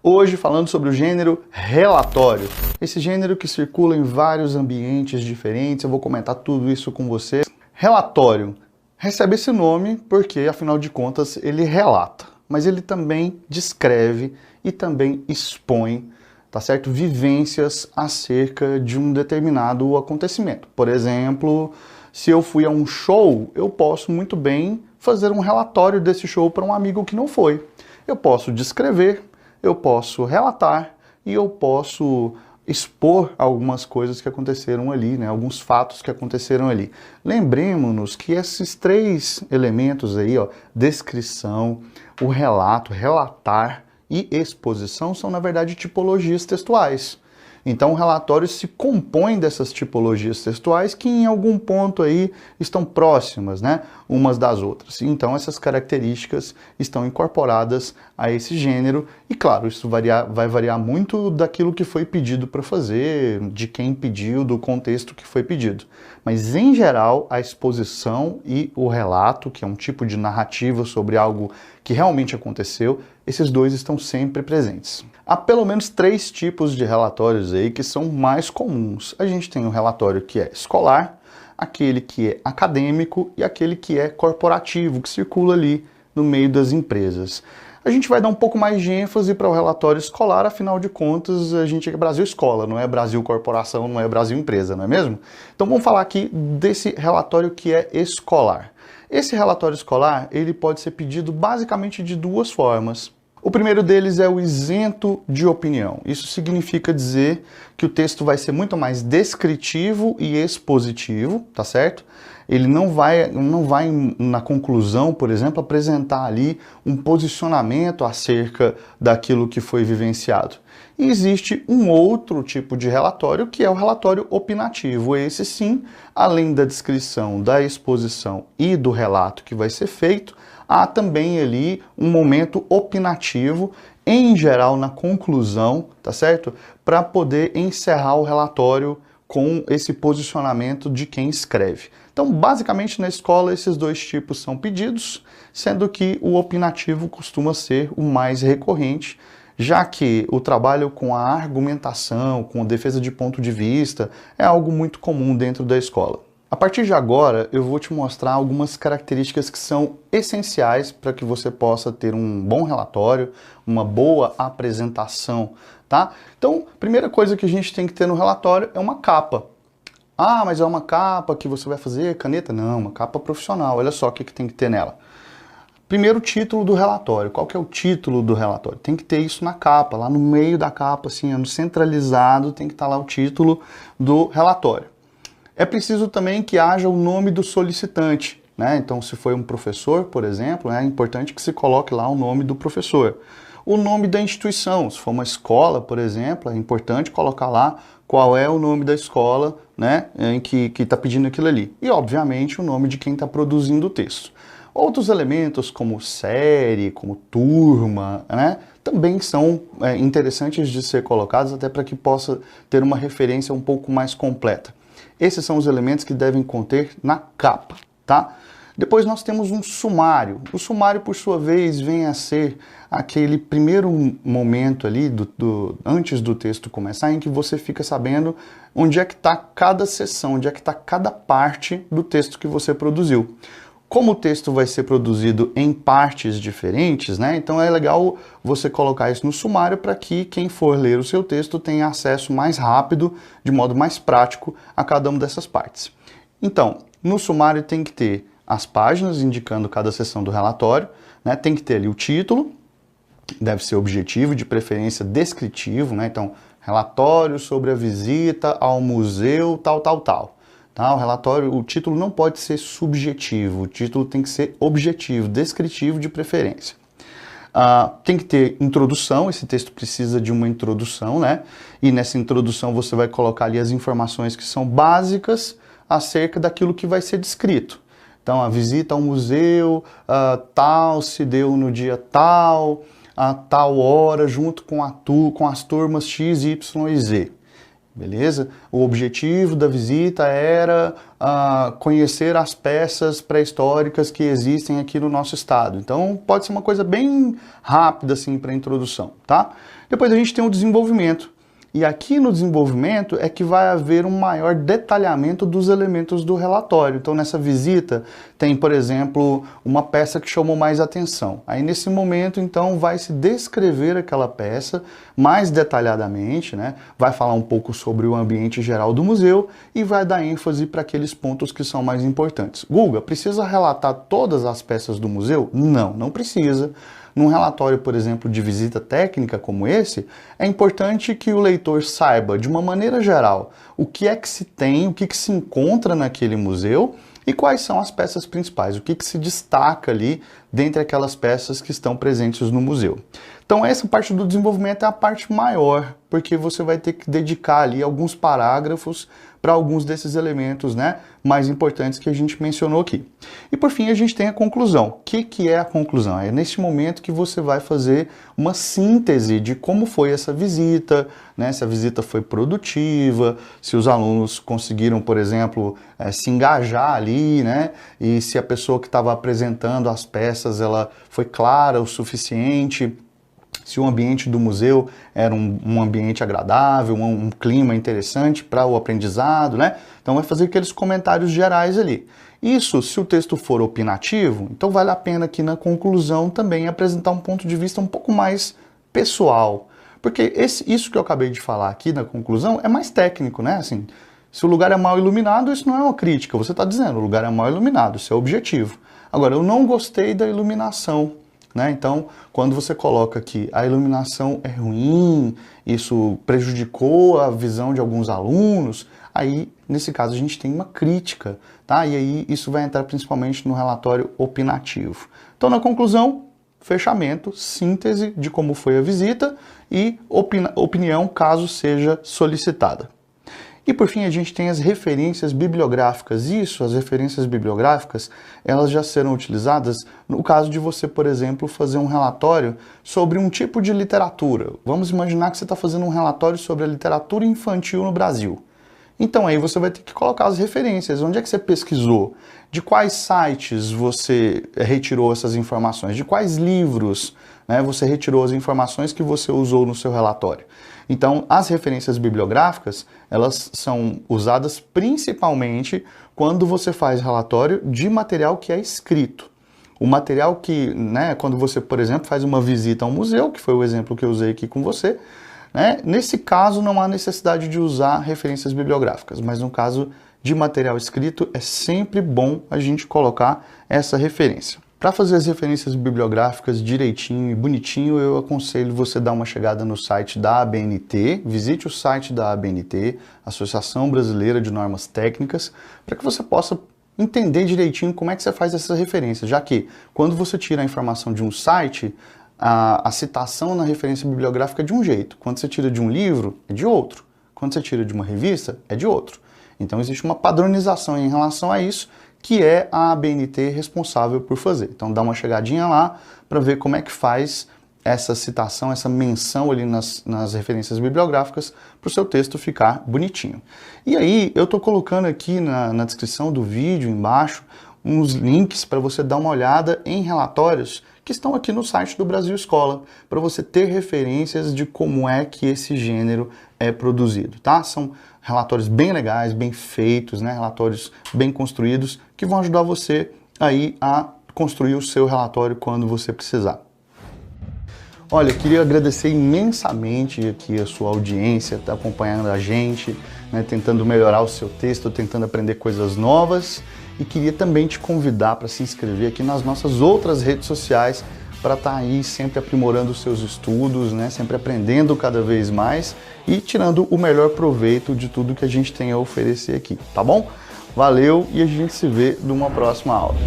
Hoje falando sobre o gênero relatório. Esse gênero que circula em vários ambientes diferentes, eu vou comentar tudo isso com vocês. Relatório Recebe esse nome porque, afinal de contas, ele relata, mas ele também descreve e também expõe, tá certo? Vivências acerca de um determinado acontecimento. Por exemplo, se eu fui a um show, eu posso muito bem fazer um relatório desse show para um amigo que não foi. Eu posso descrever, eu posso relatar e eu posso expor algumas coisas que aconteceram ali, né? Alguns fatos que aconteceram ali. Lembremos-nos que esses 3 elementos aí, ó, descrição, o relato, relatar e exposição, são na verdade tipologias textuais. Então o relatório se compõe dessas tipologias textuais que em algum ponto aí estão próximas, né, umas das outras. Então essas características estão incorporadas a esse gênero e claro, isso vai variar muito daquilo que foi pedido para fazer, de quem pediu, do contexto que foi pedido. Mas em geral a exposição e o relato, que é um tipo de narrativa sobre algo que realmente aconteceu, esses 2 estão sempre presentes. Há pelo menos 3 tipos de relatórios aí que são mais comuns. A gente tem o relatório que é escolar, aquele que é acadêmico e aquele que é corporativo, que circula ali no meio das empresas. A gente vai dar um pouco mais de ênfase para o relatório escolar, afinal de contas, a gente é Brasil Escola, não é Brasil Corporação, não é Brasil Empresa, não é mesmo? Então vamos falar aqui desse relatório que é escolar. Esse relatório escolar, ele pode ser pedido basicamente de 2 formas. O primeiro deles é o isento de opinião. Isso significa dizer que o texto vai ser muito mais descritivo e expositivo, tá certo? Ele não vai na conclusão, por exemplo, apresentar ali um posicionamento acerca daquilo que foi vivenciado. E existe um outro tipo de relatório, que é o relatório opinativo. Esse sim, além da descrição, da exposição e do relato que vai ser feito, há também ali um momento opinativo, em geral na conclusão, tá certo? Para poder encerrar o relatório com esse posicionamento de quem escreve. Então, basicamente, na escola, esses 2 tipos são pedidos, sendo que o opinativo costuma ser o mais recorrente, já que o trabalho com a argumentação, com a defesa de ponto de vista, é algo muito comum dentro da escola. A partir de agora, eu vou te mostrar algumas características que são essenciais para que você possa ter um bom relatório, uma boa apresentação, tá? Então, a primeira coisa que a gente tem que ter no relatório é uma capa. Ah, mas é uma capa que você vai fazer caneta? Não, uma capa profissional. Olha só o que tem que ter nela. Primeiro, o título do relatório. Qual que é o título do relatório? Tem que ter isso na capa, lá no meio da capa, assim, no centralizado, tem que estar lá o título do relatório. É preciso também que haja o nome do solicitante, né? Então, se foi um professor, por exemplo, é importante que se coloque lá o nome do professor. O nome da instituição, se for uma escola, por exemplo, é importante colocar lá qual é o nome da escola, né, em que está pedindo aquilo ali. E, obviamente, o nome de quem está produzindo o texto. Outros elementos, como série, como turma, né, também são interessantes de ser colocados, até para que possa ter uma referência um pouco mais completa. Esses são os elementos que devem conter na capa, tá? Depois nós temos um sumário. O sumário, por sua vez, vem a ser aquele primeiro momento ali, antes do texto começar, em que você fica sabendo onde é que está cada seção, onde é que está cada parte do texto que você produziu. Como o texto vai ser produzido em partes diferentes, né? Então é legal você colocar isso no sumário para que quem for ler o seu texto tenha acesso mais rápido, de modo mais prático, a cada uma dessas partes. Então, no sumário tem que ter as páginas indicando cada seção do relatório, né? Tem que ter ali o título, deve ser objetivo, de preferência descritivo, né? Então, relatório sobre a visita ao museu tal, tal, tal. Tá? O relatório, o título não pode ser subjetivo, o título tem que ser objetivo, descritivo de preferência. Tem que ter introdução, esse texto precisa de uma introdução, né? E nessa introdução você vai colocar ali as informações que são básicas acerca daquilo que vai ser descrito. Então, a visita ao museu, tal, se deu no dia tal, a tal hora, junto com as turmas X, Y e Z. Beleza? O objetivo da visita era conhecer as peças pré-históricas que existem aqui no nosso estado. Então, pode ser uma coisa bem rápida assim para a introdução, tá? Depois a gente tem o desenvolvimento. E aqui no desenvolvimento é que vai haver um maior detalhamento dos elementos do relatório. Então nessa visita tem, por exemplo, uma peça que chamou mais atenção. Aí nesse momento então vai se descrever aquela peça mais detalhadamente, né? Vai falar um pouco sobre o ambiente geral do museu e vai dar ênfase para aqueles pontos que são mais importantes. Guga, precisa relatar todas as peças do museu? Não, não precisa. Num relatório, por exemplo, de visita técnica como esse, é importante que o leitor saiba, de uma maneira geral, o que é que se tem, o que se encontra naquele museu e quais são as peças principais, o que se destaca ali dentre aquelas peças que estão presentes no museu. Então essa parte do desenvolvimento é a parte maior, porque você vai ter que dedicar ali alguns parágrafos para alguns desses elementos, né, mais importantes que a gente mencionou aqui. E por fim a gente tem a conclusão. O que é a conclusão? É neste momento que você vai fazer uma síntese de como foi essa visita, né, se a visita foi produtiva, se os alunos conseguiram, por exemplo, se engajar ali, né, e se a pessoa que estava apresentando as peças ela foi clara o suficiente, se o ambiente do museu era um ambiente agradável, um clima interessante para o aprendizado, né? Então vai fazer aqueles comentários gerais ali. Isso, se o texto for opinativo, então vale a pena aqui na conclusão também apresentar um ponto de vista um pouco mais pessoal. Porque isso que eu acabei de falar aqui na conclusão é mais técnico, né? Assim, se o lugar é mal iluminado, isso não é uma crítica, você está dizendo, o lugar é mal iluminado, isso é objetivo. Agora, eu não gostei da iluminação. Né? Então, quando você coloca que a iluminação é ruim, isso prejudicou a visão de alguns alunos, aí, nesse caso, a gente tem uma crítica, tá? E aí isso vai entrar principalmente no relatório opinativo. Então, na conclusão, fechamento, síntese de como foi a visita e opinião caso seja solicitada. E por fim a gente tem as referências bibliográficas. Isso, as referências bibliográficas, elas já serão utilizadas no caso de você, por exemplo, fazer um relatório sobre um tipo de literatura. Vamos imaginar que você está fazendo um relatório sobre a literatura infantil no Brasil. Então aí você vai ter que colocar as referências. Onde é que você pesquisou? De quais sites você retirou essas informações? De quais livros, né, você retirou as informações que você usou no seu relatório? Então, as referências bibliográficas, elas são usadas principalmente quando você faz relatório de material que é escrito. O material que, né, quando você, por exemplo, faz uma visita a um museu, que foi o exemplo que eu usei aqui com você, né, nesse caso não há necessidade de usar referências bibliográficas, mas no caso de material escrito é sempre bom a gente colocar essa referência. Para fazer as referências bibliográficas direitinho e bonitinho, eu aconselho você dar uma chegada no site da ABNT, visite o site da ABNT, Associação Brasileira de Normas Técnicas, para que você possa entender direitinho como é que você faz essa referência, já que quando você tira a informação de um site, a citação na referência bibliográfica é de um jeito, quando você tira de um livro, é de outro, quando você tira de uma revista, é de outro. Então existe uma padronização em relação a isso, que é a ABNT responsável por fazer. Então dá uma chegadinha lá para ver como é que faz essa citação, essa menção ali nas referências bibliográficas para o seu texto ficar bonitinho. E aí eu estou colocando aqui na descrição do vídeo embaixo uns links para você dar uma olhada em relatórios que estão aqui no site do Brasil Escola, para você ter referências de como é que esse gênero é produzido, tá? São relatórios bem legais, bem feitos, né? Relatórios bem construídos, que vão ajudar você aí a construir o seu relatório quando você precisar. Olha, queria agradecer imensamente aqui a sua audiência, tá acompanhando a gente, né, tentando melhorar o seu texto, tentando aprender coisas novas. E queria também te convidar para se inscrever aqui nas nossas outras redes sociais para estar aí sempre aprimorando os seus estudos, né? Sempre aprendendo cada vez mais e tirando o melhor proveito de tudo que a gente tem a oferecer aqui, tá bom? Valeu e a gente se vê numa próxima aula.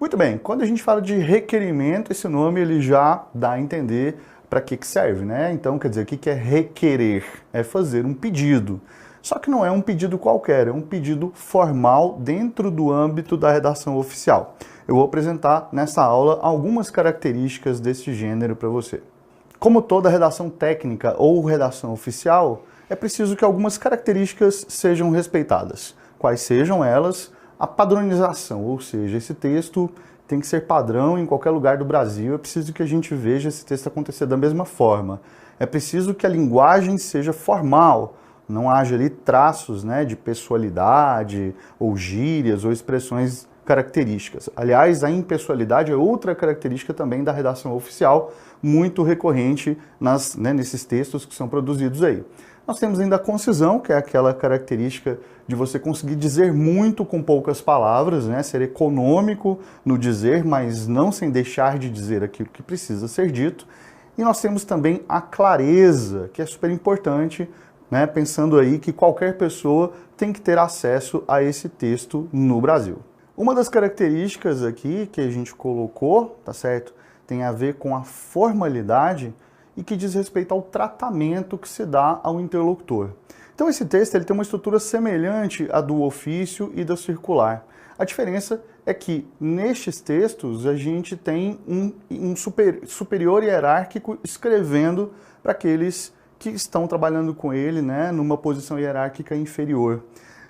Muito bem, quando a gente fala de requerimento, esse nome ele já dá a entender para que serve, né? Então, quer dizer, o que é requerer? É fazer um pedido. Só que não é um pedido qualquer, é um pedido formal dentro do âmbito da redação oficial. Eu vou apresentar nessa aula algumas características desse gênero para você. Como toda redação técnica ou redação oficial, é preciso que algumas características sejam respeitadas. Quais sejam elas? a padronização, ou seja, esse texto tem que ser padrão em qualquer lugar do Brasil, é preciso que a gente veja esse texto acontecer da mesma forma. É preciso que a linguagem seja formal, não haja ali traços, né, de pessoalidade, ou gírias, ou expressões características. Aliás, a impessoalidade é outra característica também da redação oficial, muito recorrente nesses textos que são produzidos aí. Nós temos ainda a concisão, que é aquela característica de você conseguir dizer muito com poucas palavras, né? Ser econômico no dizer, mas não sem deixar de dizer aquilo que precisa ser dito. E nós temos também a clareza, que é super importante, né? Pensando aí que qualquer pessoa tem que ter acesso a esse texto no Brasil. Uma das características aqui que a gente colocou, tá certo? Tem a ver com a formalidade e que diz respeito ao tratamento que se dá ao interlocutor. Então esse texto ele tem uma estrutura semelhante à do ofício e da circular. A diferença é que nestes textos a gente tem um superior hierárquico escrevendo para aqueles que estão trabalhando com ele, né, numa posição hierárquica inferior.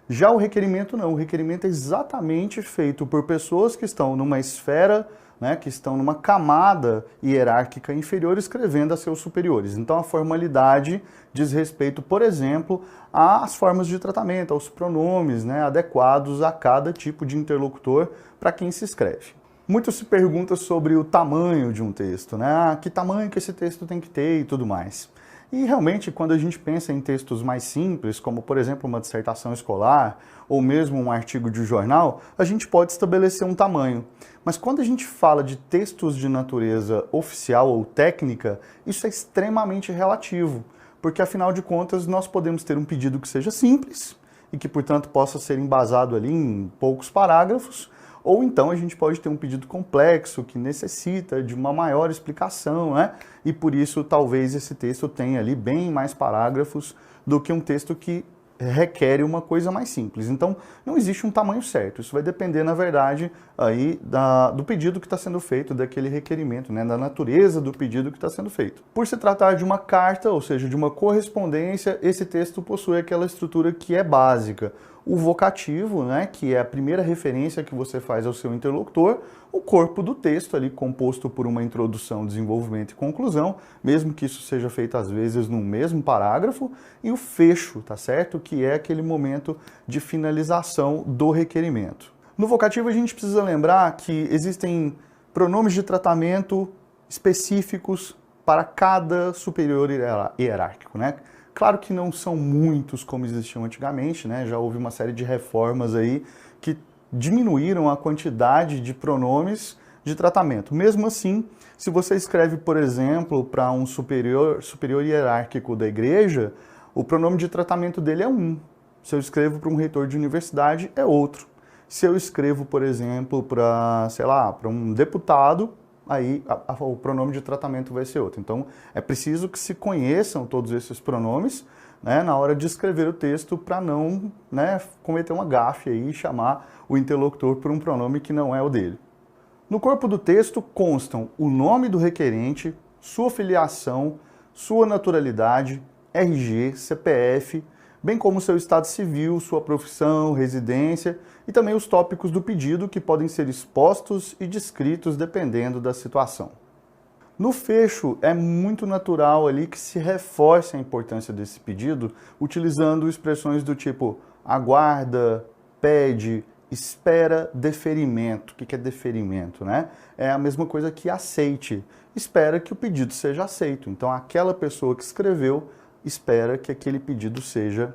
Já o requerimento não, o requerimento é exatamente feito por pessoas que estão numa esfera, né, que estão numa camada hierárquica inferior escrevendo a seus superiores. Então a formalidade diz respeito, por exemplo, às formas de tratamento, aos pronomes, né, adequados a cada tipo de interlocutor para quem se escreve. Muito se pergunta sobre o tamanho de um texto, né? Que tamanho que esse texto tem que ter e tudo mais. E realmente, quando a gente pensa em textos mais simples, como por exemplo uma dissertação escolar ou mesmo um artigo de jornal, a gente pode estabelecer um tamanho. Mas quando a gente fala de textos de natureza oficial ou técnica, isso é extremamente relativo, porque afinal de contas nós podemos ter um pedido que seja simples e que portanto possa ser embasado ali em poucos parágrafos, ou então a gente pode ter um pedido complexo que necessita de uma maior explicação, né? E por isso talvez esse texto tenha ali bem mais parágrafos do que um texto que requer uma coisa mais simples. Então não existe um tamanho certo, isso vai depender na verdade aí do pedido que está sendo feito, daquele requerimento, né? Da natureza do pedido que está sendo feito. Por se tratar de uma carta, ou seja, de uma correspondência, esse texto possui aquela estrutura que é básica. O vocativo, né, que é a primeira referência que você faz ao seu interlocutor, o corpo do texto ali composto por uma introdução, desenvolvimento e conclusão, mesmo que isso seja feito às vezes no mesmo parágrafo, e o fecho, tá certo? Que é aquele momento de finalização do requerimento. No vocativo a gente precisa lembrar que existem pronomes de tratamento específicos para cada superior hierárquico, né? Claro que não são muitos como existiam antigamente, né? Já houve uma série de reformas aí que diminuíram a quantidade de pronomes de tratamento. Mesmo assim, se você escreve, por exemplo, para um superior hierárquico da igreja, o pronome de tratamento dele é um. Se eu escrevo para um reitor de universidade, é outro. Se eu escrevo, por exemplo, para, sei lá, para um deputado, aí o pronome de tratamento vai ser outro. Então, é preciso que se conheçam todos esses pronomes, né, na hora de escrever o texto para não, né, cometer uma gafe aí e chamar o interlocutor por um pronome que não é o dele. No corpo do texto constam o nome do requerente, sua filiação, sua naturalidade, RG, CPF, bem como seu estado civil, sua profissão, residência e também os tópicos do pedido que podem ser expostos e descritos dependendo da situação. No fecho, é muito natural ali que se reforce a importância desse pedido utilizando expressões do tipo aguarda, pede, espera, deferimento. O que é deferimento, né? É a mesma coisa que aceite. Espera que o pedido seja aceito. Então, aquela pessoa que escreveu espera que aquele pedido seja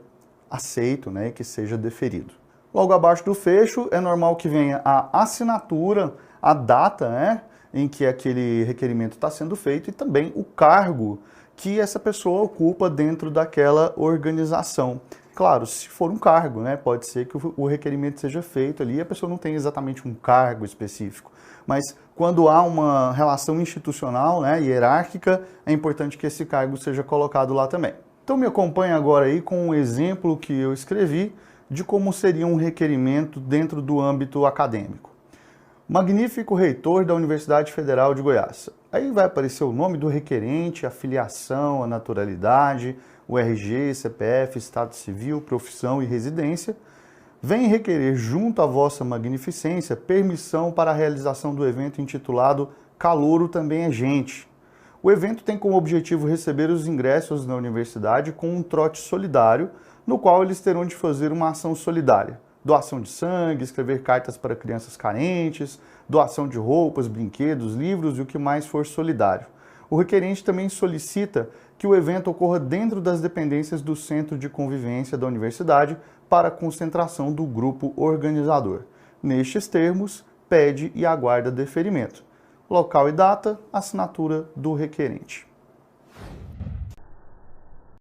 aceito, né, e que seja deferido. Logo abaixo do fecho, é normal que venha a assinatura, a data, né, em que aquele requerimento está sendo feito e também o cargo que essa pessoa ocupa dentro daquela organização. Claro, se for um cargo, né, pode ser que o requerimento seja feito ali e a pessoa não tem exatamente um cargo específico. Mas quando há uma relação institucional, né, hierárquica, é importante que esse cargo seja colocado lá também. Então me acompanhe agora aí com um exemplo que eu escrevi de como seria um requerimento dentro do âmbito acadêmico. Magnífico reitor da Universidade Federal de Goiás. Aí vai aparecer o nome do requerente, a filiação, a naturalidade, o RG, CPF, estado civil, profissão e residência. vem requerer junto à vossa magnificência permissão para a realização do evento intitulado Calouro Também é Gente. O evento tem como objetivo receber os ingressos na universidade com um trote solidário, no qual eles terão de fazer uma ação solidária. Doação de sangue, escrever cartas para crianças carentes, doação de roupas, brinquedos, livros e o que mais for solidário. O requerente também solicita que o evento ocorra dentro das dependências do Centro de Convivência da Universidade para a concentração do grupo organizador. Nestes termos, pede e aguarda deferimento. Local e data, assinatura do requerente.